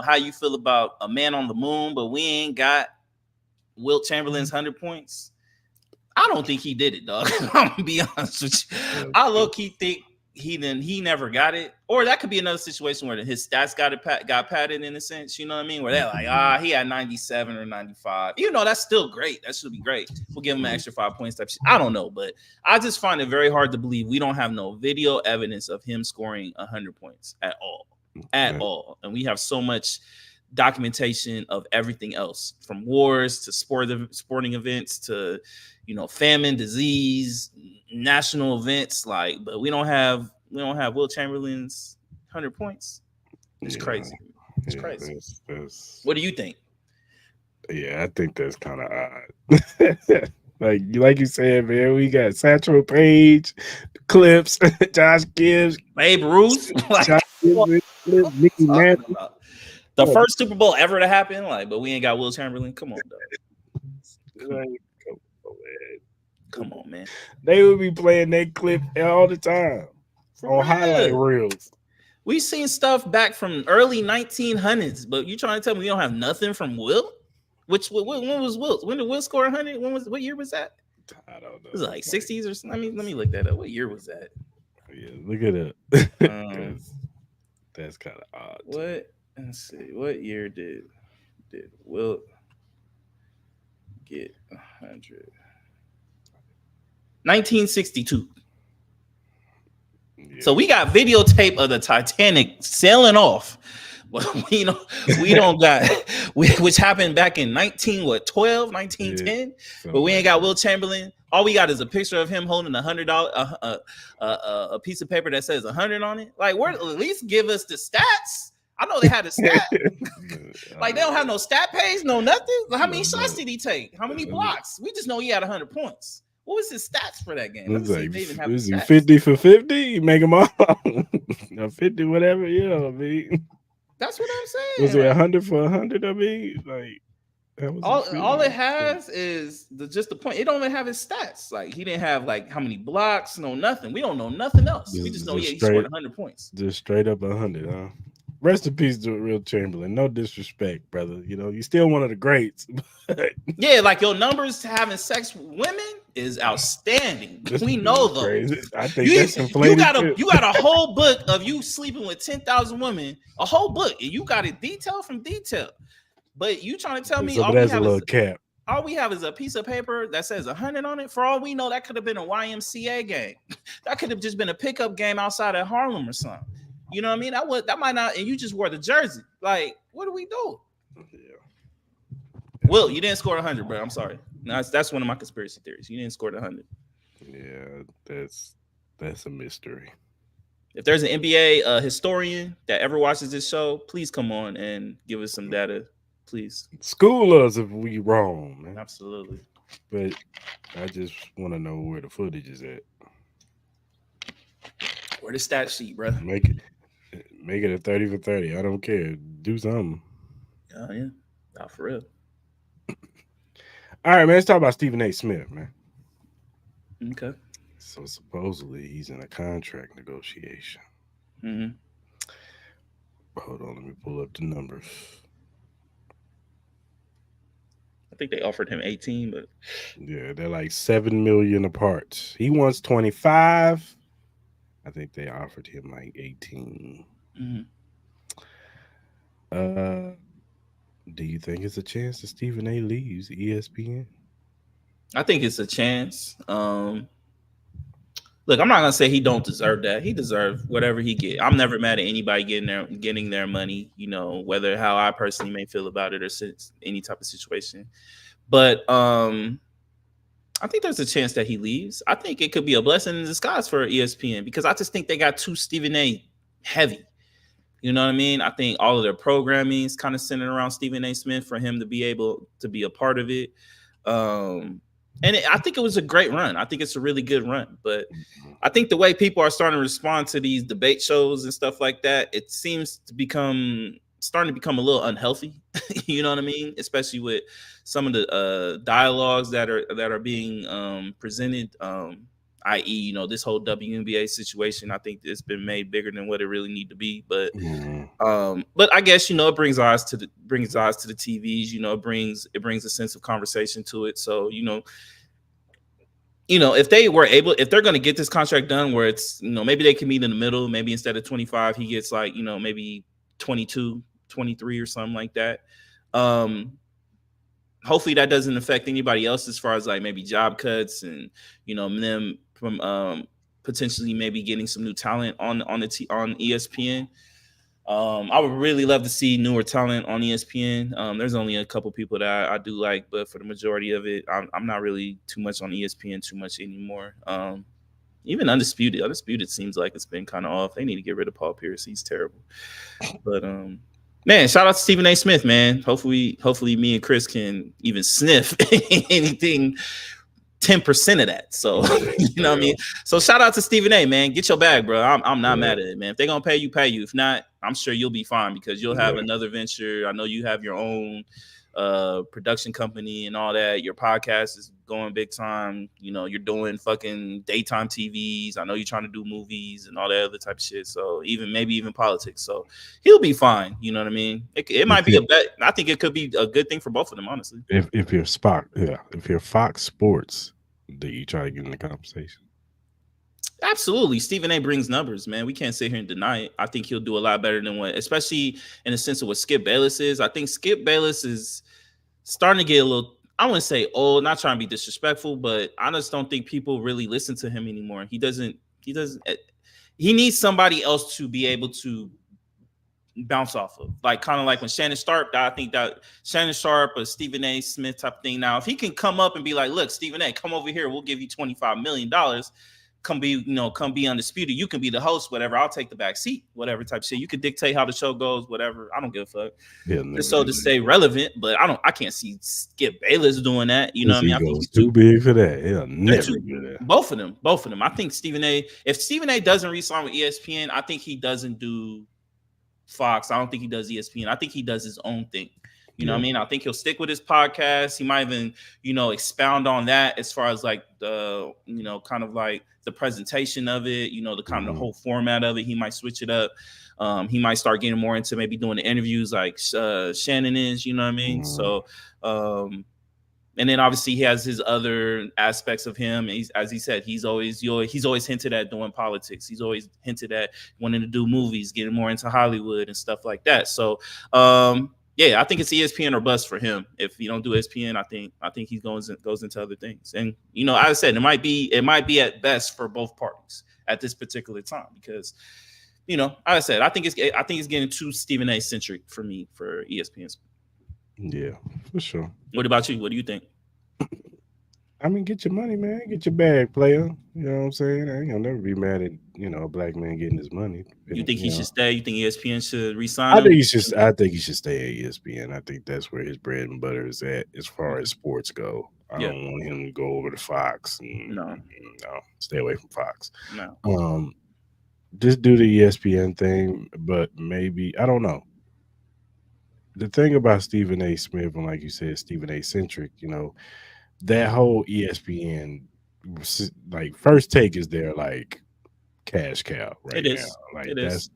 how you feel about a man on the moon, but we ain't got Wilt Chamberlain's 100 points. I don't think he did it, dog. I'm gonna be honest with you. I low-key think he never got it, or that could be another situation where his stats got padded in a sense. You know what I mean? Where they're like, he had 97 or 95. You know, that's still great. That should be great. We'll give him an extra 5 points. Type shit. I don't know, but I just find it very hard to believe we don't have no video evidence of him scoring 100 points at all, and we have so much documentation of everything else, from wars to sporting events to famine, disease, national events, but we don't have Will Chamberlain's 100 points. It's crazy. It's crazy. What do you think? Yeah, I think that's kind of odd. like you said, man, we got Satchel Paige, Clips, Josh Gibbs, Babe Ruth, Josh Gibbs, Mickey Mantle. The first Super Bowl ever to happen, but we ain't got Will Chamberlain. Come on, dog. Come on, man. They would be playing that clip all the time on highlight reels. We've seen stuff back from early 1900s, but you trying to tell me we don't have nothing from Will? When was Will? When did Will score 100? What year was that? I don't know. Was it like 60s or something? Let me look that up. What year was that? Yeah, look it up. That's kind of odd. What? Let's see. What year did Will get 100? 1962. Yeah. So we got videotape of the Titanic sailing off. Well, we don't got, which happened back in 1910. Yeah, but we ain't got Will Chamberlain. All we got is a picture of him holding $100, a piece of paper that says 100 on it. At least give us the stats. I know they had a stat. They don't have no stat page, no nothing. How many shots did he take? How many blocks? We just know he had 100 points. What was his stats for that game? Was he 50 for 50? You make them all 50, whatever. You know what I mean? That's what I'm saying. Was it 100 for 100? I mean, that was all it has is just the point. It don't even have his stats. He didn't have how many blocks, no nothing. We don't know nothing else. We just know he scored 100 points. Just straight up 100, huh? Rest in peace to Will Chamberlain. No disrespect, brother. You still one of the greats. Yeah, your numbers having sex with women is outstanding. We know those. Crazy. I think that's inflated. You got a whole book of you sleeping with 10,000 women. A whole book, and you got it detail from detail. But you trying to tell me all that's a little cap. All we have is a piece of paper that says 100 on it. For all we know, that could have been a YMCA game. That could have just been a pickup game outside of Harlem or something. You know what I mean? That might not, and you just wore the jersey. What do we do? Yeah. Will, you didn't score 100, bro. I'm sorry. That's one of my conspiracy theories. You didn't score 100. Yeah, that's a mystery. If there's an NBA historian that ever watches this show, please come on and give us some data, please. School us if we wrong, man. Absolutely. But I just want to know where the footage is at. Where the stat sheet, bro? Make it a 30 for 30. I don't care. Do something. Oh, yeah. Not for real. All right, man. Let's talk about Stephen A. Smith, man. Okay. So supposedly he's in a contract negotiation. Mm-hmm. Hold on. Let me pull up the numbers. I think they offered him 18, but yeah, they're like $7 million apart. He wants 25. I think they offered him like 18. Mm-hmm. Do you think it's a chance that Stephen A. leaves ESPN? I think it's a chance. Look, I'm not gonna say he don't deserve that. He deserves whatever he get. I'm never mad at anybody getting their money. Whether how I personally may feel about it or any type of situation. But I think there's a chance that he leaves. I think it could be a blessing in disguise for ESPN because I just think they got too Stephen A. heavy. You know what I mean? I think all of their programming is kind of centered around Stephen A. Smith for him to be able to be a part of it. I think it was a great run. I think it's a really good run. But I think the way people are starting to respond to these debate shows and stuff like that, it seems to starting to become a little unhealthy. You know what I mean? Especially with some of the dialogues that are being presented, i.e., this whole WNBA situation. I think it's been made bigger than what it really need to be. But but I guess it brings eyes to the TVs. It brings a sense of conversation to it. So if they were able, if they're going to get this contract done where it's, maybe they can meet in the middle, maybe instead of 25, he gets like, maybe 22, 23 or something like that. Hopefully that doesn't affect anybody else as far as like maybe job cuts and, them from potentially maybe getting some new talent on ESPN. I would really love to see newer talent on ESPN. There's only a couple people that I do like, but for the majority of it, I'm not really too much on ESPN too much anymore. Even Undisputed seems like it's been kind of off. They need to get rid of Paul Pierce. He's terrible. But man, shout out to Stephen A. Smith, man. Hopefully me and Chris can even sniff anything 10% of that. So you know what I mean? So shout out to Stephen A, man. Get your bag, bro. I'm not mad at it, man. If they're gonna pay you, pay you. If not, I'm sure you'll be fine because you'll have another venture. I know you have your own production company and all that. Your podcast is going big time. You're doing fucking daytime TVs. I know you're trying to do movies and all that other type of shit. So maybe even politics. So he'll be fine. You know what I mean? It might be a bet. I think it could be a good thing for both of them, honestly. If you're if you're Fox Sports, do you try to get in the conversation? Absolutely. Stephen A brings numbers, man. We can't sit here and deny it. I think he'll do a lot better than especially in the sense of what Skip Bayless is. I think Skip Bayless is starting to get a little, I wouldn't say old, not trying to be disrespectful, but I just don't think people really listen to him anymore. He needs somebody else to be able to bounce off of, like kind of like when Shannon Sharp died. I think that Shannon Sharp or Stephen A. Smith type thing. Now, if he can come up and be like, look, Stephen A., come over here, we'll give you $25 million. Come be Undisputed. You can be the host, whatever. I'll take the back seat, whatever type of shit. You can dictate how the show goes, whatever. I don't give a fuck. Just so to stay relevant, but I can't see Skip Bayless doing that. You know what I mean? I think he's too big for that. He'll never do that. Both of them. I think if Stephen A. doesn't re-sign with ESPN, I think he doesn't do Fox. I don't think he does ESPN. I think he does his own thing. You know what I mean? I think he'll stick with his podcast. He might even, expound on that as far as like the, kind of like the presentation of it, the kind of the whole format of it. He might switch it up. He might start getting more into maybe doing the interviews like Shannon is, you know what I mean? So, and then obviously he has his other aspects of him. As he said, he's always hinted at doing politics. He's always hinted at wanting to do movies, getting more into Hollywood and stuff like that. So, yeah, I think it's ESPN or bust for him. If you don't do ESPN, I think he goes into other things. And as I said, it might be at best for both parties at this particular time because, as I said, I think it's getting too Stephen A. centric for me for ESPN. Yeah, for sure. What about you? What do you think? I mean, get your money, man. Get your bag, player. You know what I'm saying? I ain't gonna never be mad at a black man getting his money. You think he should stay? You think ESPN should resign him? I think he should stay at ESPN. I think that's where his bread and butter is at as far as sports go. I don't want him to go over to Fox. No, stay away from Fox. No. Just do the ESPN thing, but maybe I don't know. The thing about Stephen A. Smith, and like you said, Stephen A. centric, that whole ESPN, like First Take is their like cash cow right now. Like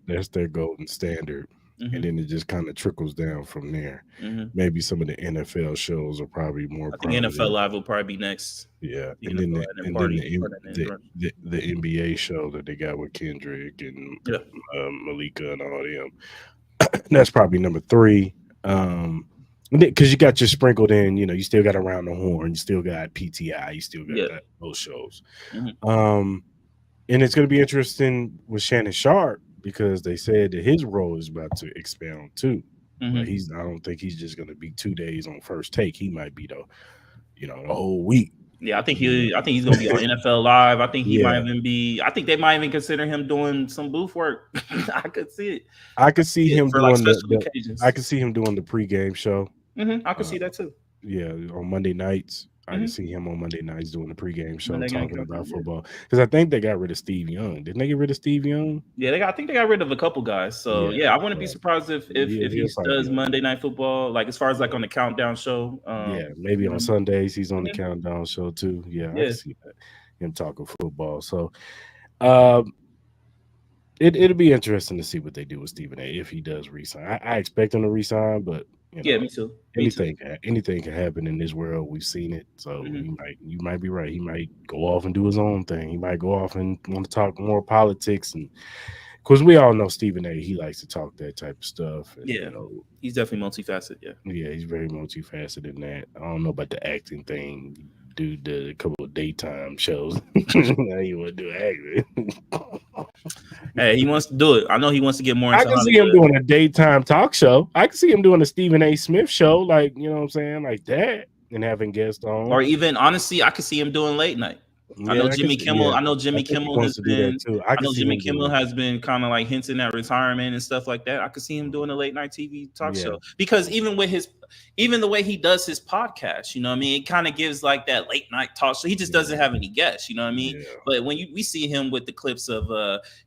that's their golden standard, and then it just kind of trickles down from there. Maybe some of the NFL shows are probably more. I think NFL Live will probably be next. Yeah, and then the NBA show that they got with Kendrick and Malika and all them. That's probably number 3. Because you got your sprinkled in, you still got Around the Horn, you still got PTI, you still got those shows. And it's going to be interesting with Shannon Sharp because they said that his role is about to expand too. But I don't think he's just going to be 2 days on First Take. He might be the whole week. Yeah, I think he's going to be on NFL Live. I think he might even be. I think they might even consider him doing some booth work. I could see it. I could see him doing I could see him doing the pregame show. I could see that too. Yeah, on Monday nights. I can see him on Monday nights doing the pregame show talking about football. Because I think they got rid of Steve Young. Didn't they get rid of Steve Young? Yeah, I think they got rid of a couple guys. So I wouldn't be surprised if he does Monday Night Football, like as far as like on the countdown show. Maybe on Sundays he's on the countdown show too. I can see that. Him talking football. So it'll be interesting to see what they do with Stephen A. if he does resign. I expect him to resign, but You Yeah, know, me too. Me too. anything can happen in this world. We've seen it. So Mhm. you might be right. He might go off and do his own thing. He might go off and want to talk more politics, and because we all know Stephen A. He likes to talk that type of stuff, and Yeah, he's definitely multifaceted. Yeah. yeah, he's very multifaceted in that. I don't know about the acting thing. Dude did a couple of daytime shows. Now you want to do acting. Hey, he wants to do it. I know he wants to get more I into can see him Hollywood. doing a daytime talk show. I can see him doing a Stephen A. Smith show, like, you know what I'm saying, like that, and having guests on. Or even honestly, I could see him doing late night. I know Yeah, I can Jimmy see. Kimmel. Yeah, I know I Jimmy think he Kimmel wants has to do that been. too. I I can know see Jimmy him Kimmel doing. has been kind of like hinting at retirement and stuff like that. I could see him doing a late night TV talk Yeah. show because even the way he does his podcast, you know what I mean, it kind of gives like that late night talk show. He just doesn't have any guests, you know what I mean. Yeah. But when we see him with the clips of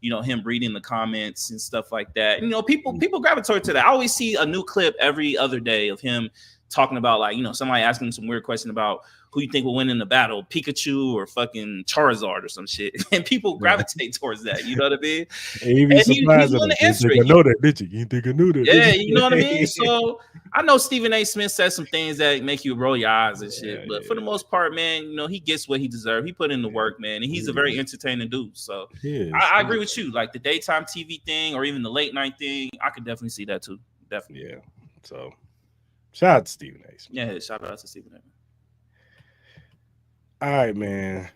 him reading the comments and stuff like that, people gravitate to that. I always see a new clip every other day of him talking about, like, somebody asking him some weird question about who you think will win in the battle, Pikachu or fucking Charizard or some shit. And people gravitate towards that. You know what I mean? And you'd be And surprised he's at willing him. to You answer think it. I know that, did you? You think I knew that? Yeah, did you know what I mean? So I know Stephen A. Smith says some things that make you roll your eyes and shit. But for the most part, man, he gets what he deserves. He put in the work, man. And he's a very entertaining dude. So I agree with you. Like the daytime TV thing or even the late night thing, I could definitely see that too. Definitely. Yeah. So shout out to Stephen A. Smith. Yeah, shout out to Stephen A. All right, man.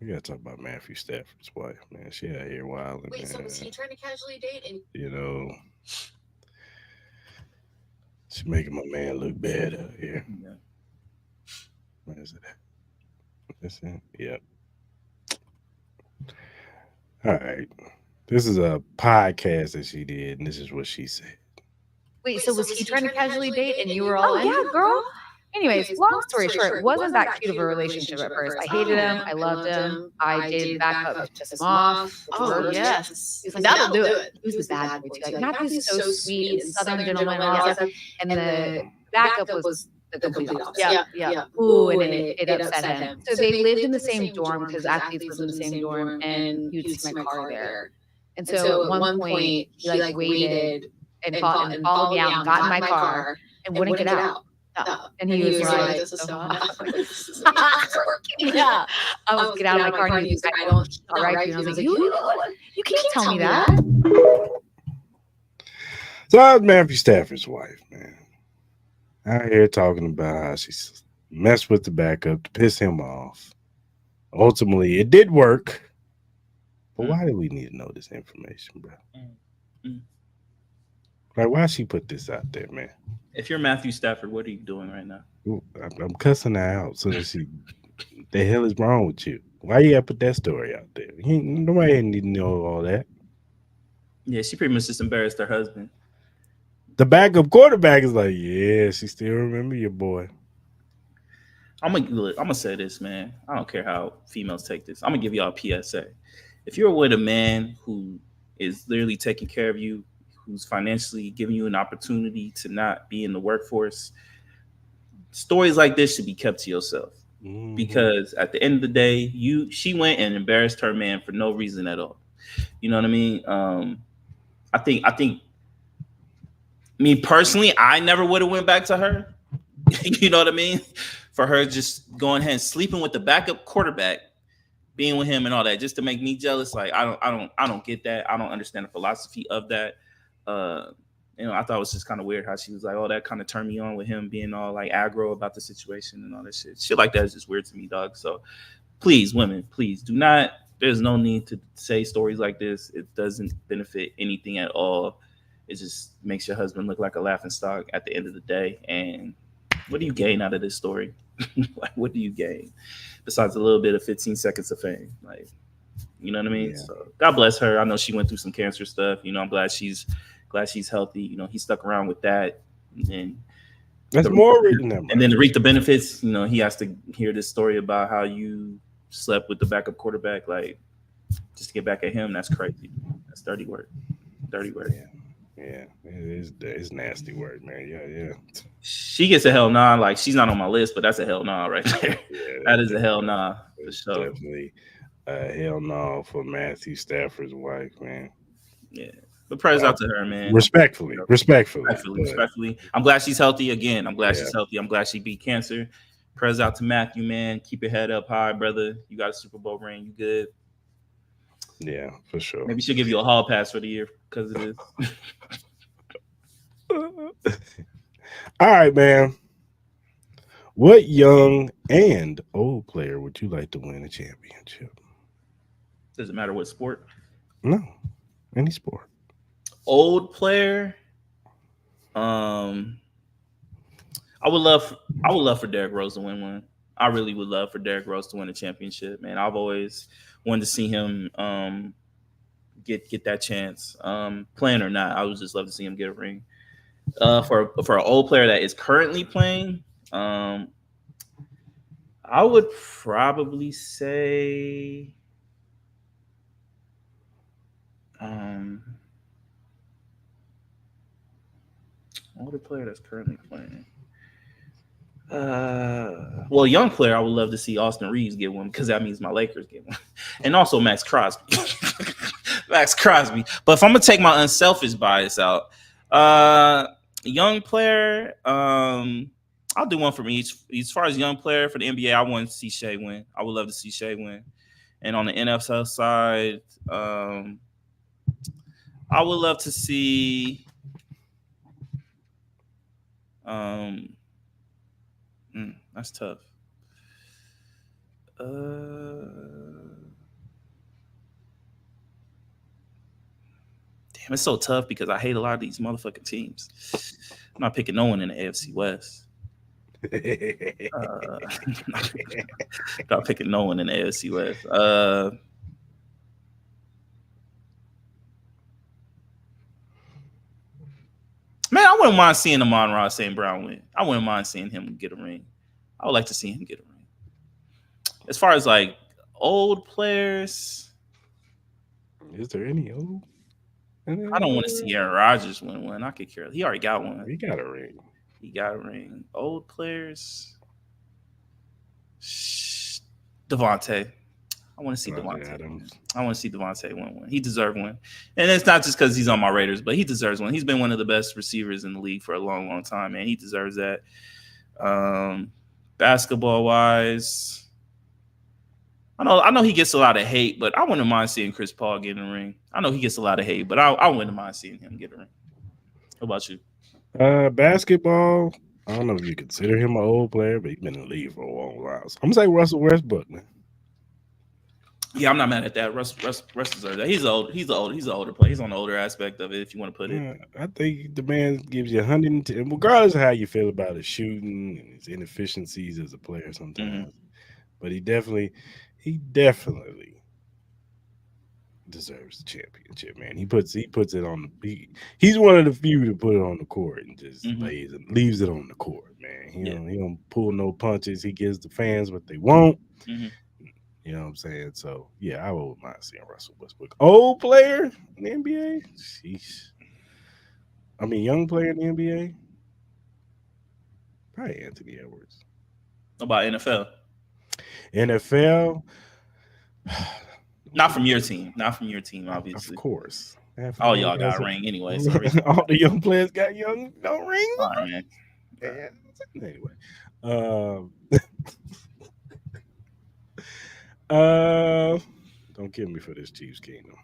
We gotta talk about Matthew Stafford's wife, man. She out here wilding. Wait, so man. was he trying to casually date? And She's making my man look bad out here. Yeah. What is it? That's it? Yep. All right. This is a podcast that she did, and this is what she said. Wait, so was he trying to casually date and you were all in? Yeah, girl. Anyways, long story short, it wasn't that cute of a relationship at first. I hated him. I loved him. I did back up to piss him off. oh yes, He was like, that'll that'll do do it. it. He was the bad boy too. Like, Matthew's Matthew's so sweet and southern gentleman and all that stuff. And the backup was the complete opposite. Yeah. Ooh, and it upset him. So they lived in the same dorm because athletes lived in the same dorm, and he would see my car there. And so at one point, he like waited and followed me out and got in my car and wouldn't get out. And he was like, "This is so hot." yeah. I was get out of my car and he was like, I don't all right. And I was like, you can't tell me that. So that was Matthew Stafford's wife, man. Out here talking about how she messed with the backup to piss him off. Ultimately, it did work. But why do we need to know this information, bro? Like, why she put this out there, man? If you're Matthew Stafford, what are you doing right now? I'm cussing her out. So that the hell is wrong with you? Why you gotta put that story out there? Nobody need to know all that. Yeah, she pretty much just embarrassed her husband. The backup quarterback is like, yeah, she still remember your boy. I'm gonna say this, man. I don't care how females take this. I'm gonna give y'all a PSA. If you're with a man who is literally taking care of you, who's financially giving you an opportunity to not be in the workforce, stories like this should be kept to yourself. Mm-hmm. Because at the end of the day, she went and embarrassed her man for no reason at all. You know what I mean? I think me personally, I never would have went back to her. You know what I mean? For her just going ahead and sleeping with the backup quarterback, being with him and all that, just to make me jealous. Like I don't get that. I don't understand the philosophy of that. I thought it was just kind of weird how she was like, oh, that kind of turned me on with him being all like aggro about the situation and all that shit. Shit like that is just weird to me, dog. So please, women, please do not. There's no need to say stories like this. It doesn't benefit anything at all. It just makes your husband look like a laughingstock at the end of the day. And what do you gain out of this story? Like, what do you gain besides a little bit of 15 seconds of fame? Like, you know what I mean? Yeah. So God bless her. I know she went through some cancer stuff. I'm glad she's healthy. He stuck around with that, and that's more written than. And then to reap the benefits, he has to hear this story about how you slept with the backup quarterback, like just to get back at him. That's crazy. That's dirty work. Dirty work. Yeah, it's nasty work, man. Yeah. She gets a hell nah. Like, she's not on my list, but that's a hell nah right there. Yeah, that is a hell nah for sure. Definitely a hell nah for Matthew Stafford's wife, man. Yeah. But prayers out to her, man. Respectfully. Respectfully. I'm glad she's healthy again. I'm glad Yeah. she's healthy. I'm glad she beat cancer. Prayers out to Matthew, man. Keep your head up high, brother. You got a Super Bowl ring. You good? Yeah, for sure. Maybe she'll give you a hall pass for the year because it is. All right, man. What young and old player would you like to win a championship? Doesn't matter what sport. No, any sport. Old player. I would love for Derrick Rose to win one. I really would love for Derrick Rose to win a championship, man. I've always wanted to see him get that chance. Playing or not, I would just love to see him get a ring. For an old player that is currently playing, I would probably say older player that's currently playing. Well, young player, I would love to see Austin Reeves get one because that means my Lakers get one, and also Max Crosby. Max Crosby. But if I'm gonna take my unselfish bias out, young player, I'll do one for me. As far as young player for the NBA, I want to see Shea win. I would love to see Shea win. And on the NFL side, I would love to see. That's tough. Damn, it's so tough because I hate a lot of these motherfucking teams. I'm not picking no one in the AFC West. Not picking no one in the AFC West. Man, I wouldn't mind seeing Amon-Ra St. Brown win. I wouldn't mind seeing him get a ring. I would like to see him get a ring. As far as like old players, is there any old? I don't want to see Aaron Rodgers win one. I could care. He already got one. He got a ring. He got a ring. Old players, Devontae. I want to see Devontae. I want to see Devontae win one. He deserves one. And it's not just because he's on my Raiders, but he deserves one. He's been one of the best receivers in the league for a long, long time, man. He deserves that. Basketball-wise, I know he gets a lot of hate, but I wouldn't mind seeing Chris Paul get a ring. I know he gets a lot of hate, but I wouldn't mind seeing him get a ring. How about you? Basketball, I don't know if you consider him an old player, but he's been in the league for a long while. So I'm going to say Russell Westbrook, man. Yeah, I'm not mad at that. Russ deserves that. He's an older player. He's on the older aspect of it, if you want to put it. Yeah, I think the man gives you 110, regardless of how you feel about his shooting and his inefficiencies as a player sometimes. Mm-hmm. But he definitely deserves the championship, man. He puts it on the he's one of the few to put it on the court and just leaves it on the court, man. He don't pull no punches. He gives the fans what they want. Mm-hmm. You know what I'm saying? So yeah, I wouldn't mind seeing Russell Westbrook. Old player in the NBA? Sheesh. I mean, young player in the NBA? Probably Anthony Edwards. What about NFL? NFL? Not from your team. Not from your team, obviously. Of course. All y'all got a ring anyway. So all the young players got no rings. All right, man. Yeah. Anyway. Don't kill me for this Chiefs kingdom.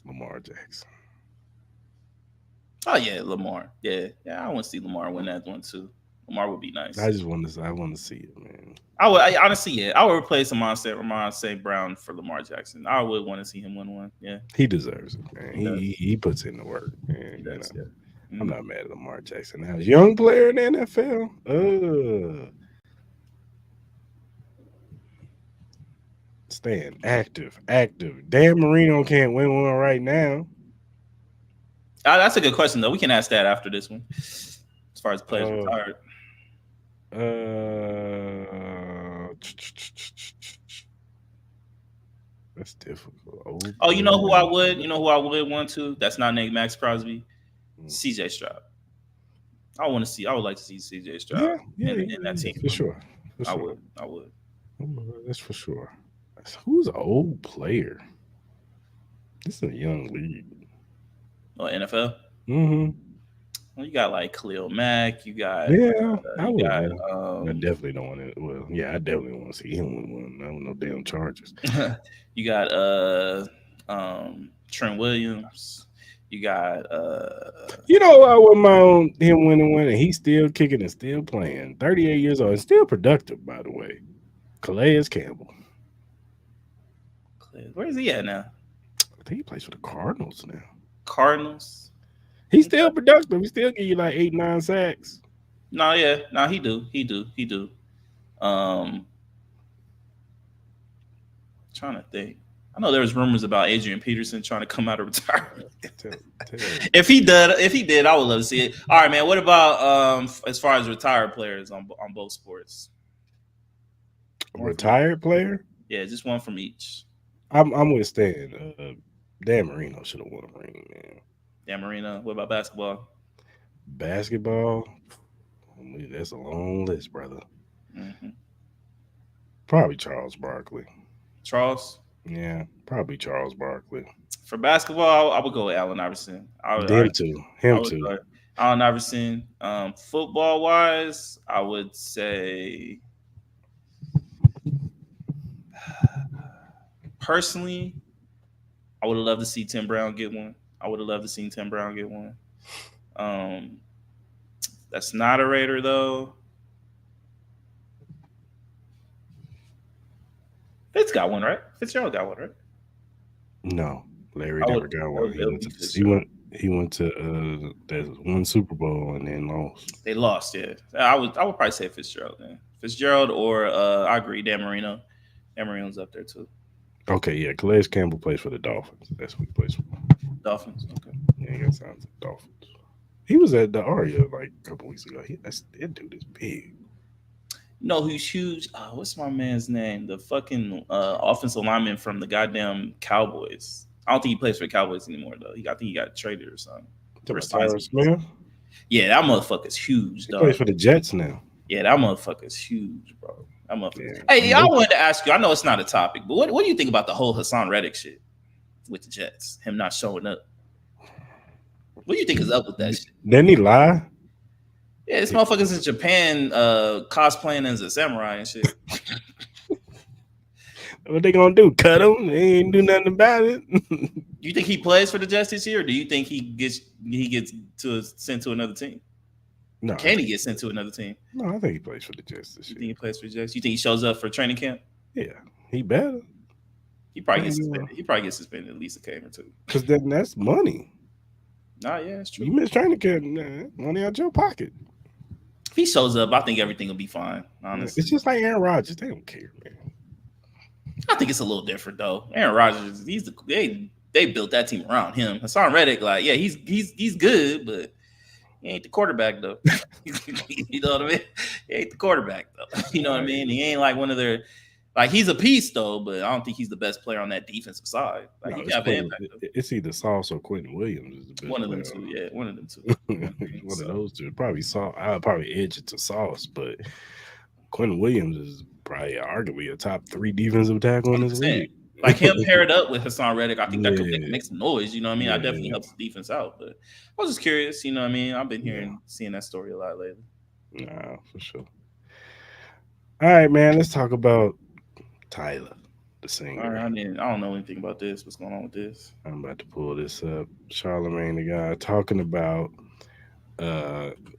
Lamar Jackson. Oh yeah, Lamar. Yeah, I want to see Lamar win that one too. Lamar would be nice. I want to see it, man. I honestly, yeah, I would replace Amon St. Brown for Lamar Jackson. I would want to see him win one. Yeah, he deserves it, man. He puts in the work, man. He does, yeah. I'm not mad at Lamar Jackson. Now, young player in the NFL. Staying active. Dan Marino can't win one right now. That's a good question, though. We can ask that after this one. As far as players retired. That's difficult. You know who I would want to? That's not named Max Crosby. CJ Stroud. I would like to see CJ Stroud in that team. For sure. I would. That's for sure. Who's an old player? This is a young league. Or NFL. Mm-hmm. Well, you got like Khalil Mack. You got Yeah, I you would. got I definitely don't want to. Well, yeah, I definitely want to see him win one. I don't know damn Chargers. you got Trent Williams. You got You know, I wouldn't mind him winning one, and he's still kicking and still playing. 38 years old and still productive, by the way. Calais Campbell. where is he at now? I think he plays for the Cardinals now. Cardinals. He's still productive. He still give you like 8, 9 sacks. No, yeah, no, he do. Trying to think. I know there was rumors about Adrian Peterson trying to come out of retirement. If he did, I would love to see it. All right, man. What about as far as retired players on both sports? A retired player? Yeah, just one from each. I'm with Stan. Dan Marino should have won a ring, man. Dan Marino. What about basketball? Basketball? That's a long list, brother. Mm-hmm. Probably Charles Barkley. Charles? Yeah, probably Charles Barkley. For basketball, I would go with Allen Iverson. Him too. Allen Iverson. Football wise, I would say personally, I would have loved to see Tim Brown get one. That's not a Raider though. Fitzgerald got one, right? No, Larry never got one. He went to there's one Super Bowl and then lost. They lost, yeah. I would probably say Fitzgerald then. Fitzgerald or I agree, Dan Marino. Dan Marino's up there too. Okay, yeah. Calais Campbell plays for the Dolphins. That's what he plays for. Dolphins, okay. Yeah, he got signed to the Dolphins. He was at the Aria like a couple weeks ago. That dude is big. You know who's huge? What's my man's name? The fucking offensive lineman from the goddamn Cowboys. I don't think he plays for the Cowboys anymore though. I think he got traded or something. Smith? Yeah, that motherfucker's huge. He plays for the Jets now. Yeah, that motherfucker's huge, bro. That motherfucker. Yeah. Hey, I wanted to ask you. I know it's not a topic, but what do you think about the whole Hassan Reddick shit with the Jets? Him not showing up. What do you think is up with that shit? Didn't he lie? Yeah, this motherfucker's in Japan cosplaying as a samurai and shit. What they gonna do? Cut him? They ain't do nothing about it. You think he plays for the Jets this year, or do you think he gets sent to another team? No. Can he get sent to another team? No, I think he plays for the Jets this year. You think he plays for the Jets? You think he shows up for training camp? Yeah, he better. He probably gets suspended. He probably gets suspended at least a game or two. Because then that's money. Nah, yeah, it's true. You miss training camp, man. Money out your pocket. If he shows up, I think everything will be fine. Honestly, it's just like Aaron Rodgers. They don't care, man. I think it's a little different though. Aaron Rodgers, they built that team around him. Hassan Reddick, like, yeah, he's good, but he ain't the quarterback though. You know what I mean? He ain't the quarterback though. You know what I mean? He ain't like one of their, like, he's a piece though, but I don't think he's the best player on that defensive side. Like, he got an impact. It's either Sauce or Quentin Williams is the best. One of them two, yeah. One of them two. One of those two. Probably Sauce. I'll probably edge it to Sauce, but Quentin Williams is probably arguably a top 3 defensive tackle in this league. Like him paired up with Hassan Reddick, I think that could make some noise. You know what I mean? I definitely helps the defense out. But I was just curious. You know what I mean? I've been seeing that story a lot lately. Nah, for sure. All right, man. Let's talk about Tyler, the singer. All right, I don't know anything about this. What's going on with this? I'm about to pull this up. Charlamagne, the guy, talking about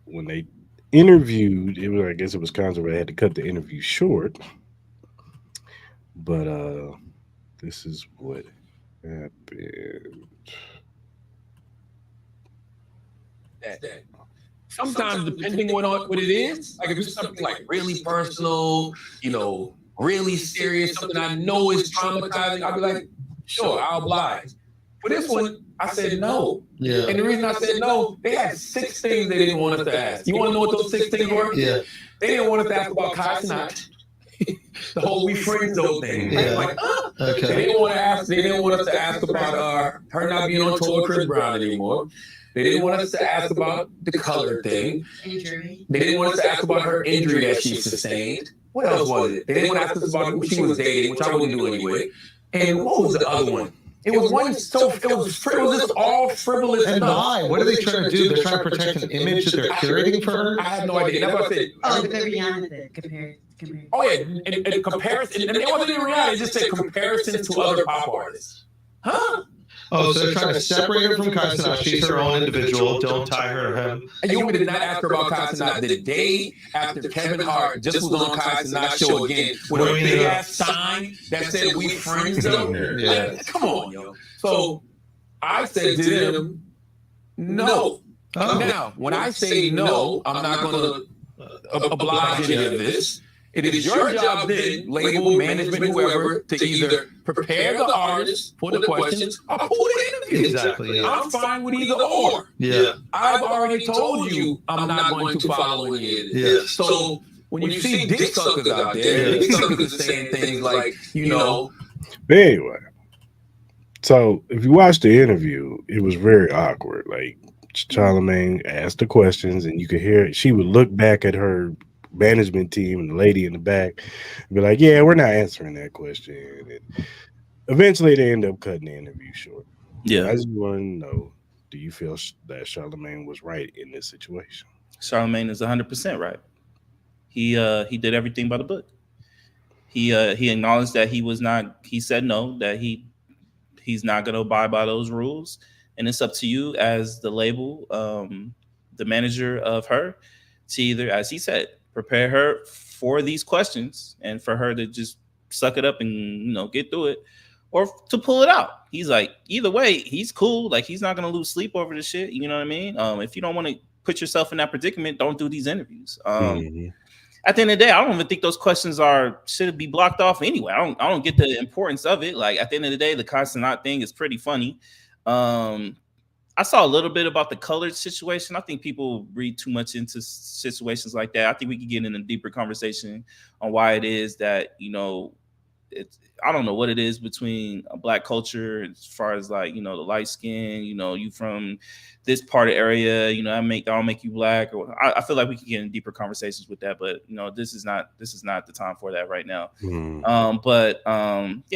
when they interviewed. I guess it was Wisconsin where they had to cut the interview short. But this is what happened. Sometimes, depending on what it is, like if it's something like really personal, really serious, something I know is traumatizing, I'll be like, sure, I'll oblige. For this one, I said no. Yeah. And the reason I said no, they had 6 things they didn't want us to ask. You want to know what those 6 things were? Yeah. They didn't want us to ask about Kai Sinat. The whole we friends those things. Yeah. Like, okay. They didn't want us to ask about her not being on tour with Chris Brown anymore. They didn't want us to ask about the color thing. Injury. They didn't want us to ask about her injury that she sustained. What else was it? They didn't want to ask us about who she was dating, which I wouldn't do anyway. And what was the other one? It was just all frivolous And stuff. why? What are they trying to do? They're trying to protect an image that they're curating for her? I have no idea. That's what I said. Oh, but they're beyond it. Compared. Oh yeah, and comparison. And it wasn't even reality. It just said comparisons to other pop artists. Huh? Oh, so they're trying to separate her from Kai Cenat. She's her own individual. Don't tie her to him. And you want me to not ask her about Kai Cenat the day after Kevin Hart just was on Kai Cenat show again with a big ass sign that said "We friends." Yeah. Come on, yo. So I said to them, no. Now, when I say no, I'm not going to oblige any of this. It is your job then, label, management, whoever, to either prepare the artist for the questions or pull the interview. Exactly. Yeah. I'm fine with either or. Yeah. I've already told you I'm not going to follow any of this. Yeah. So when you see dick suckers out there, dick suckers are saying things like, But anyway, so if you watch the interview, it was very awkward. Like Charlamagne asked the questions, and you could hear it. She would look back at her management team and the lady in the back and be like, "Yeah, we're not answering that question." And eventually, they end up cutting the interview short. Yeah, I just want to know: do you feel that Charlamagne was right in this situation? Charlamagne is 100% right. He did everything by the book. He acknowledged that he was not. He said no, that he's not going to abide by those rules, and it's up to you as the label, the manager of her, to either, as he said, prepare her for these questions and for her to just suck it up and get through it, or to pull it out. He's like, either way, he's cool. Like, he's not going to lose sleep over the shit. You know what I mean? If you don't want to put yourself in that predicament, don't do these interviews. At the end of the day, I don't even think those questions should be blocked off anyway. I don't get the importance of it. Like, at the end of the day, the Kai Cenat thing is pretty funny. I saw a little bit about the colored situation. I think people read too much into situations like that. I think we could get in a deeper conversation on why it is that, I don't know what it is between a Black culture as far as like, the light skin, you from this part of area, I'll make you Black. Or I feel like we could get in deeper conversations with that, but this is not the time for that right now. Yeah,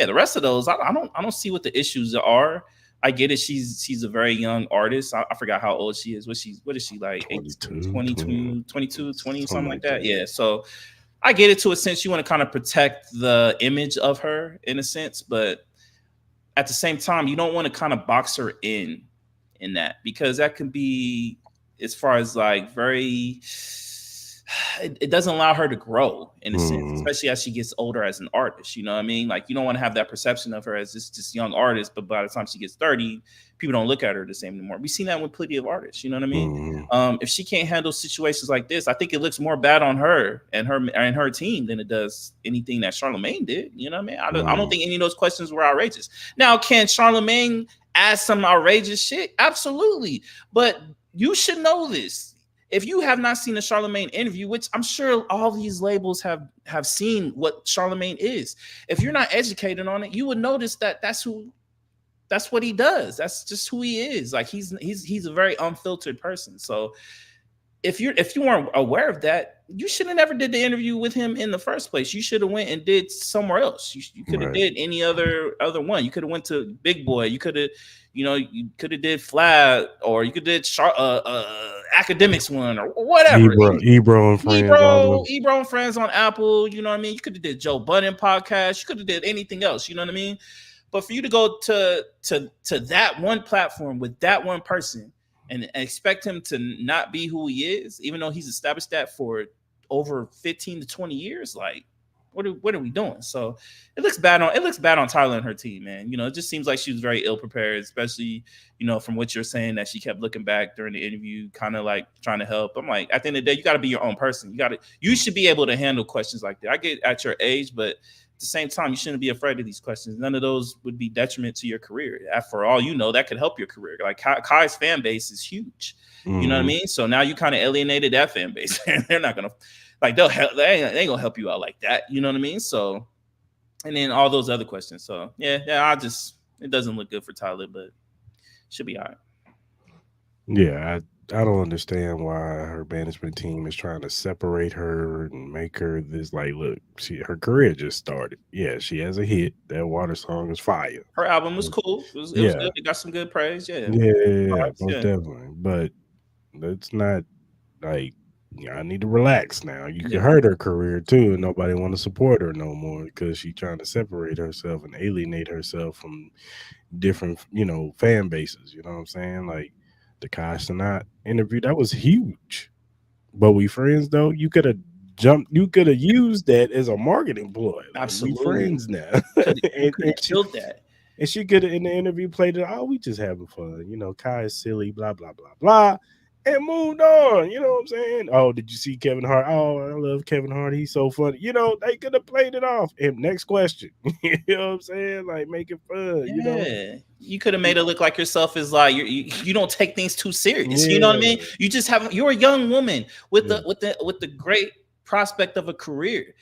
the rest of those, I don't see what the issues are. I get it. She's a very young artist. I forgot how old she is. What is she like? 22, 20, something like that. Yeah. So I get it to a sense. You want to kind of protect the image of her in a sense, but at the same time, you don't want to kind of box her in that, because that can be, as far as like very, it doesn't allow her to grow in a sense, especially as she gets older as an artist. You know what I mean? Like, you don't want to have that perception of her as this young artist, but by the time she gets 30, people don't look at her the same anymore. We've seen that with plenty of artists. You know what I mean? If she can't handle situations like this, I think it looks more bad on her and her team than it does anything that Charlamagne did. You know what I mean? I don't think any of those questions were outrageous. Now, can Charlamagne ask some outrageous shit? Absolutely. But you should know this. If you have not seen a Charlamagne interview, which I'm sure all these labels have seen what Charlamagne is, if you're not educated on it, you would notice that that's what he does. That's just who he is. Like, he's a very unfiltered person. So if you weren't aware of that, you should have never did the interview with him in the first place. You should have went and did somewhere else. You could have did any other one. You could have went to Big Boy. You could have, you could have did Flat, or you could did Academics one, or whatever. Ebro and Friends. Ebro and Friends on Apple. You know what I mean? You could have did Joe Budden podcast. You could have did anything else. You know what I mean? But for you to go to that one platform with that one person and expect him to not be who he is, even though he's established that for over 15 to 20 years, like, what are we doing? So it looks bad on Tyler and her team, man. It just seems like she was very ill prepared, especially, from what you're saying, that she kept looking back during the interview, kind of like trying to help. I'm like, at the end of the day, you got to be your own person. You should be able to handle questions like that. I get at your age, but at the same time, you shouldn't be afraid of these questions. None of those would be detriment to your career. For all you know, that could help your career. Like, Kai's fan base is huge. You know what I mean? So now you kind of alienated that fan base. They're not gonna, like, they ain't gonna help you out like that. You know what I mean? So, and then all those other questions. So yeah, it doesn't look good for Tyler, but should be all right. Yeah, I don't understand why her management team is trying to separate her and make her this. Like, look, her career just started. Yeah, she has a hit. That Water song is fire. Her album was cool. It was Yeah, good. It got some good praise. Yeah. yeah, most Yeah. definitely. But it's not like, I need to relax now. You can Yeah. hurt her career too, and nobody want to support her no more because she's trying to separate herself and alienate herself from different, fan bases. You know what I'm saying? Like the Kai Cenat interview, that was huge. But we friends though. You could have jumped. You could have used that as a marketing ploy. Like, we Absolutely. friends now. Could and, have killed that. and she could have in the interview played it. Oh, we just having fun. Kai is silly. Blah blah blah blah. And moved on. You know what I'm saying? Oh, did you see Kevin Hart? Oh, I love Kevin Hart. He's so funny. They could have played it off. And next question. You know what I'm saying? Like, make it fun. Yeah. You could have made it look like yourself is like you don't take things too serious. You know what I mean? You just you're a young woman with the great prospect of a career.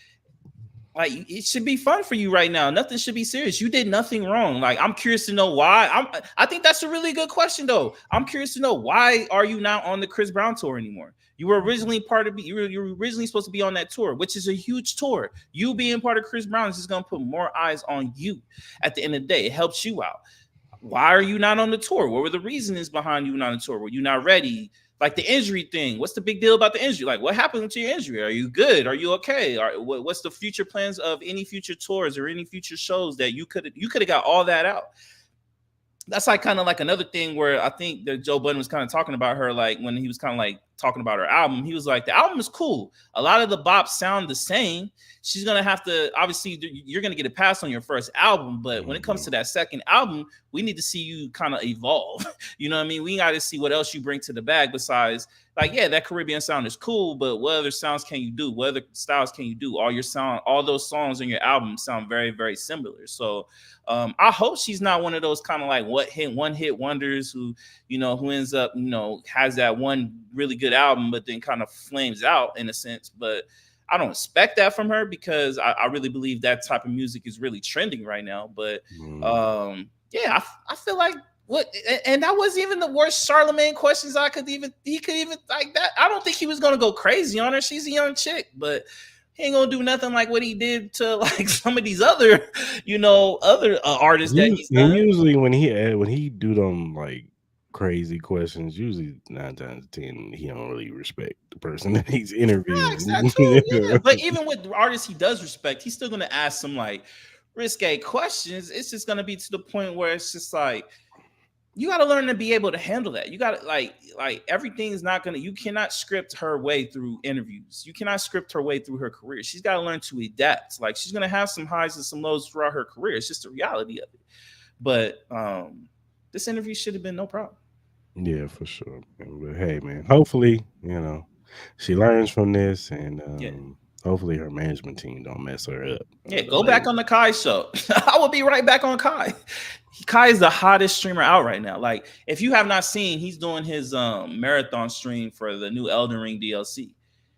Like, it should be fun for you right now. Nothing should be serious. You did nothing wrong. Like, I'm curious to know why. I think that's a really good question, though. I'm curious to know, why are you not on the Chris Brown tour anymore? You were originally you were originally supposed to be on that tour, which is a huge tour. You being part of Chris Brown is just gonna put more eyes on you. At the end of the day, it helps you out. Why are you not on the tour? What were the reasons behind you not on the tour? Were you not ready? Like the injury thing. What's the big deal about the injury? Like, what happened to your injury? Are you good? Are you okay? What's the future plans of any future tours or any future shows that you could have got all that out? That's like kind of like another thing where I think that Joe Budden was kind of talking about her, like when he was kind of like talking about her album. He was like, the album is cool. A lot of the bops sound the same. She's gonna have to, obviously, you're gonna get a pass on your first album, but when it comes to that second album, we need to see you kind of evolve. You know what I mean? We got to see what else you bring to the bag besides, like, yeah, that Caribbean sound is cool, but what other sounds can you do? What other styles can you do? All those songs on your album sound very, very similar. So I hope she's not one of those kind of like one hit wonders who ends up, has that one really good album, but then kind of flames out in a sense. But I don't expect that from her because I really believe that type of music is really trending right now. But yeah, I feel like and that wasn't even the worst Charlemagne questions he could even like that. I don't think he was gonna go crazy on her. She's a young chick, but he ain't gonna do nothing like what he did to like some of these other, other artists that he's done. Usually when he do them like crazy questions, usually 9 times 10 he don't really respect the person that he's interviewing. Yeah. But even with artists he does respect, he's still gonna ask some like risque questions. It's just gonna be to the point where it's just like, you got to learn to be able to handle that. You got to like everything is not going to, you cannot script her way through interviews. You cannot script her way through her career. She's got to learn to adapt. Like, she's going to have some highs and some lows throughout her career. It's just the reality of it. But this interview should have been no problem. Yeah, for sure. But hey, man, hopefully, she learns from this and hopefully her management team don't mess her up. Yeah, go back on the Kai show. I will be right back on Kai. Kai is the hottest streamer out right now. Like, if you have not seen, he's doing his marathon stream for the new Elden Ring DLC.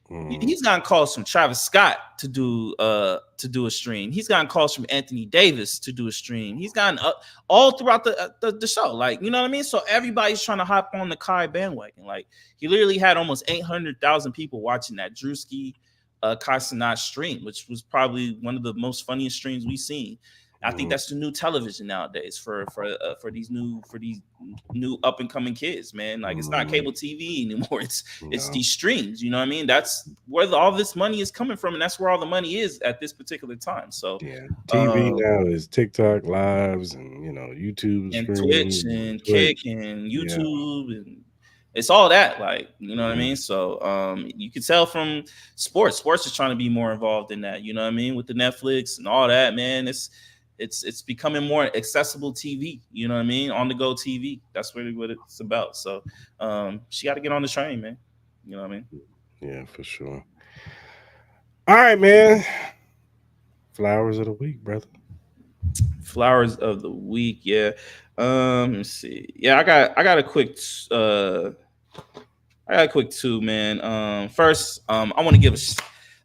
He's gotten calls from Travis Scott to do a stream. He's gotten calls from Anthony Davis to do a stream. He's gotten all throughout the show. Like, you know what I mean? So everybody's trying to hop on the Kai bandwagon. Like, he literally had almost 800,000 people watching that Drewski Kai Cenat stream, which was probably one of the most funniest streams we've seen. I think that's the new television nowadays for these new up and coming kids, man. Like, it's not cable TV anymore. It's these streams. You know what I mean? That's where all this money is coming from, and that's where all the money is at this particular time. So yeah, TV now is TikTok lives and YouTube and Twitch and Kick and YouTube and it's all that, like, you know what I mean? So you can tell from sports is trying to be more involved in that, you know what I mean, with the Netflix and all that, man. It's becoming more accessible TV, you know what I mean? On the go TV. That's really what it's about. So she got to get on the train, man. You know what I mean? Yeah, for sure. All right, man. Flowers of the week, brother. Flowers of the week, yeah. Let me see. Yeah, I got a quick two, man. First, I want to give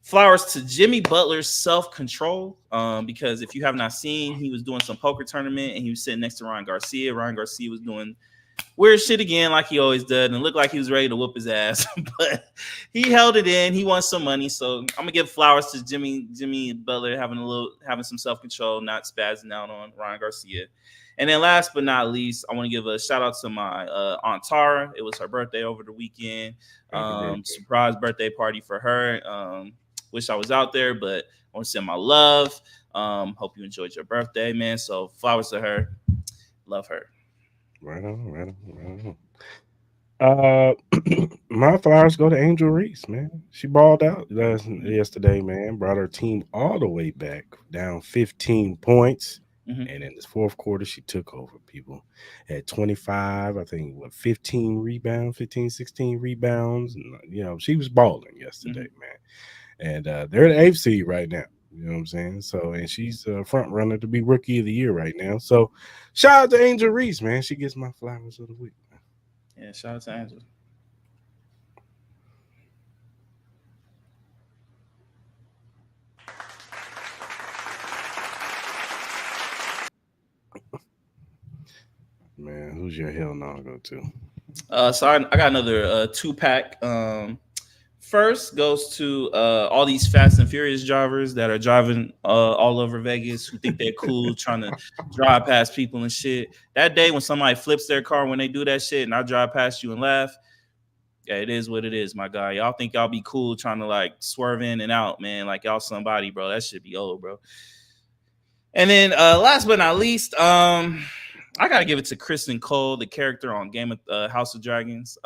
flowers to Jimmy Butler's self-control, because if you have not seen, he was doing some poker tournament and he was sitting next to Ryan Garcia. Ryan Garcia was doing weird shit again, like he always does, and looked like he was ready to whoop his ass. But he held it in. He won some money, so I'm gonna give flowers to Jimmy Butler having some self control, not spazzing out on Ryan Garcia. And then last but not least, I want to give a shout out to my Aunt Tara. It was her birthday over the weekend. Surprise birthday party for her. Wish I was out there, but I want to send my love. Hope you enjoyed your birthday, man. So flowers to her. Love her. Right on. My flowers go to Angel Reese, man. She balled out yesterday, man. Brought her team all the way back, down 15 points. Mm-hmm. And in this fourth quarter, she took over, people. At 25, I think, 16 rebounds. And, she was balling yesterday, man. And they're the 8th seed right now. You know what I'm saying? So, and she's a front runner to be rookie of the year right now. So, shout out to Angel Reese, man. She gets my flowers of the week, man. Yeah, shout out to Angel. Man, who's your hell no go to? So I got another 2-pack. First goes to all these Fast and Furious drivers that are driving all over Vegas who think they're cool, trying to drive past people and shit. That day when somebody flips their car when they do that shit and I drive past you and laugh, yeah, it is what it is, my guy. Y'all think y'all be cool trying to like swerve in and out, man, like y'all somebody, bro. That should be old, bro. And then last but not least, I gotta give it to Kristen Cole, the character on Game of House of Dragons.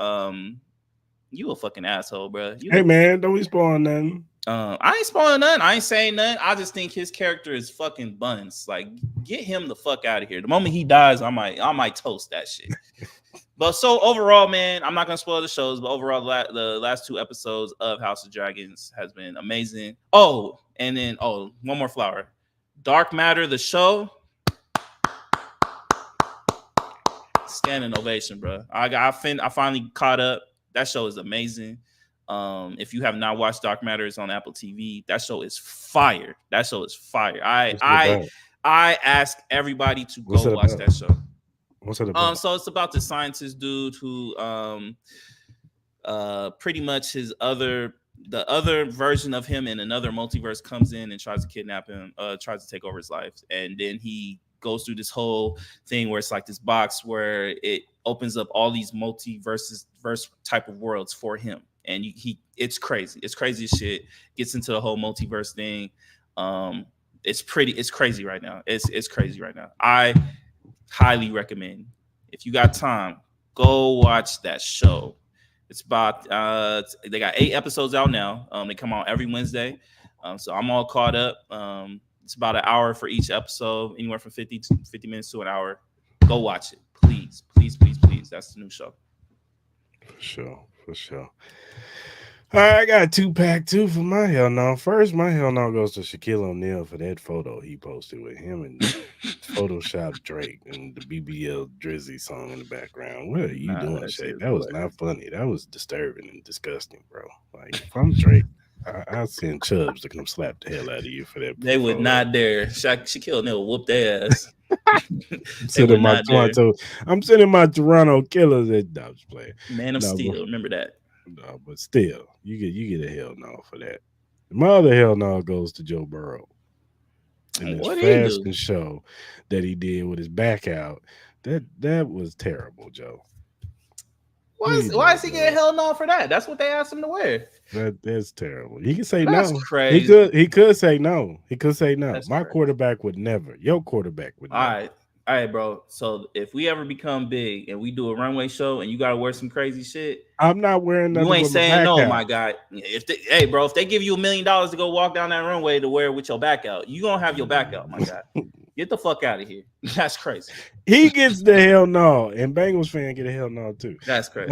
You a fucking asshole, bro. Man, don't be spoiling nothing. I ain't spoiling nothing. I ain't saying nothing. I just think his character is fucking buns. Like, get him the fuck out of here. The moment he dies, I might toast that shit. But so overall, man, I'm not gonna spoil the shows, but overall, the last 2 episodes of House of Dragons has been amazing. Oh, and then one more flower. Dark Matter, the show. Standing ovation, bro. I finally caught up. That show is amazing. If you have not watched Dark Matter, it's on Apple TV. That show is fire. I ask everybody to go watch that show. What's it about? So it's about the scientist dude who pretty much the other version of him in another multiverse comes in and tries to kidnap him, tries to take over his life, and then he goes through this whole thing where it's like this box where it opens up all these multiverse type of worlds for him, and it's crazy as shit. Gets into the whole multiverse thing. It's crazy right now. It's crazy right now. I highly recommend, if you got time, go watch that show. It's about they got 8 episodes out now. They come out every Wednesday. So I'm all caught up. It's about an hour for each episode, anywhere from 50 minutes to an hour. Go watch it, please. That's the new show. For sure. All right, I got a 2-pack too for my hell no. First, my hell no goes to Shaquille O'Neal for that photo he posted with him and Photoshop Drake and the BBL Drizzy song in the background. What are you doing, Shaq? That was not funny. That was disturbing and disgusting, bro. Like, if I'm Drake, I'll send Chubbs to come slap the hell out of you for that. They would not dare. Shaquille O'Neal whoop their ass. I'm sending my Toronto Killers at Dobbs play. Man of Steel, remember that. No, but still, you get a hell no for that. My other hell no goes to Joe Burrow. And this fashion show that he did with his back out, that was terrible, Joe. Why is he getting hell no for that? That's what they asked him to wear. That's terrible. He can say That's no. Crazy. He could say no. That's My crazy. Quarterback would never. Your quarterback would never. All right, bro. So if we ever become big and we do a runway show and you gotta wear some crazy shit, I'm not wearing nothing. You ain't with saying my no, back out. my guy. If they give you $1 million to go walk down that runway to wear with your back out, you gonna have your back out, my guy. Get the fuck out of here. That's crazy. He gets the hell no, and Bengals fan get a hell no too. That's crazy.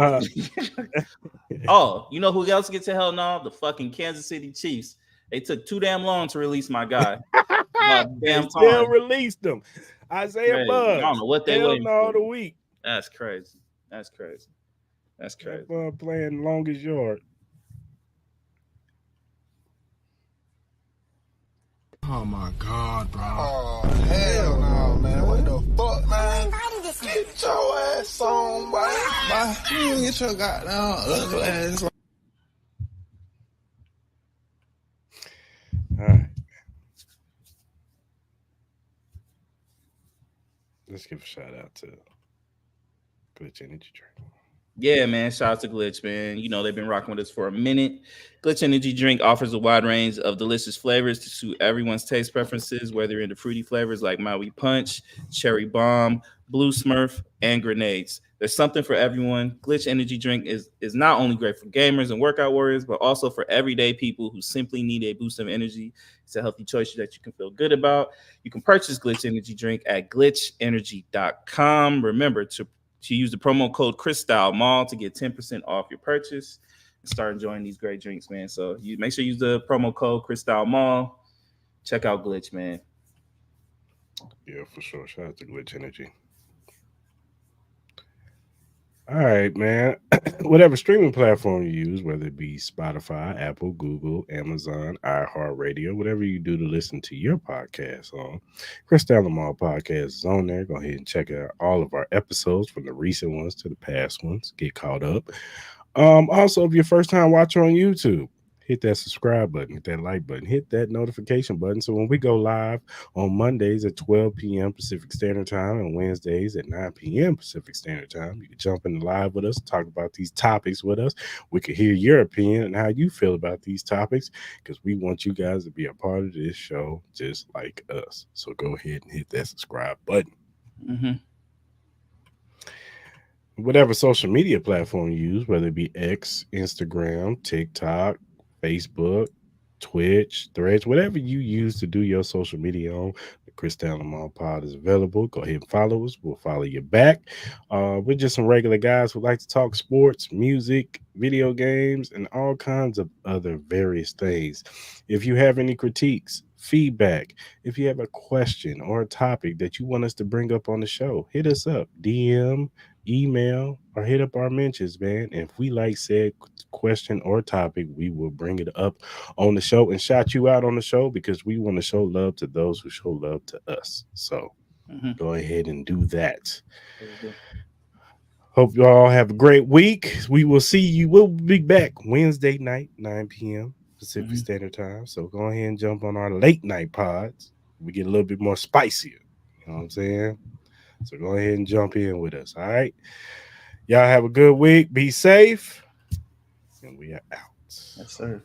Oh, you know who else gets a hell no? The fucking Kansas City Chiefs. They took too damn long to release my guy. Damn Still time. released them. Isaiah Buggs. I don't know what they hell waiting no for. the week. That's crazy. Playing longest yard. Oh my God, bro. Oh, hell no, man. What the fuck, man? Get your ass on, boy. Get your goddamn ugly ass on. All right. Let's give a shout out to Glitch Energy Drink. Yeah, man. Shout out to Glitch, man. You know, they've been rocking with us for a minute. Glitch Energy Drink offers a wide range of delicious flavors to suit everyone's taste preferences, whether you're into fruity flavors like Maui Punch, Cherry Bomb, Blue Smurf, and grenades. There's something for everyone. Glitch Energy Drink is not only great for gamers and workout warriors, but also for everyday people who simply need a boost of energy. It's a healthy choice that you can feel good about. You can purchase Glitch Energy Drink at glitchenergy.com. Remember to use the promo code Cristal Mall to get 10% off your purchase and start enjoying these great drinks, man. So you make sure you use the promo code Cristal Mall. Check out Glitch, man. Yeah, for sure. Shout out to Glitch Energy. All right, man. Whatever streaming platform you use, whether it be Spotify, Apple, Google, Amazon, iHeartRadio, whatever you do to listen to your podcast on, Cristal Mall Podcast is on there. Go ahead and check out all of our episodes from the recent ones to the past ones. Get caught up. Also, if you're first time watcher on YouTube, hit that subscribe button, hit that like button, hit that notification button. So when we go live on Mondays at 12 p.m. Pacific Standard Time and Wednesdays at 9 p.m. Pacific Standard Time, you can jump in live with us, talk about these topics with us. We can hear your opinion and how you feel about these topics because we want you guys to be a part of this show just like us. So go ahead and hit that subscribe button. Mm-hmm. Whatever social media platform you use, whether it be X, Instagram, TikTok, Facebook, Twitch, Threads, whatever you use to do your social media on, the Cristal Mall Pod is available. Go ahead and follow us. We'll follow you back. We're just some regular guys who like to talk sports, music, video games, and all kinds of other various things. If you have any critiques, feedback, if you have a question or a topic that you want us to bring up on the show, hit us up, DM, email, or hit up our mentions, man. If we like said question or topic, we will bring it up on the show and shout you out on the show because we want to show love to those who show love to us. So go ahead and do that. Hope you all have a great week. We will see you. We'll be back Wednesday night, 9 p.m. Pacific Standard Time. So go ahead and jump on our late night pods. We get a little bit more spicier. You know what I'm saying? So go ahead and jump in with us. All right. Y'all have a good week. Be safe. And we are out. Yes, sir.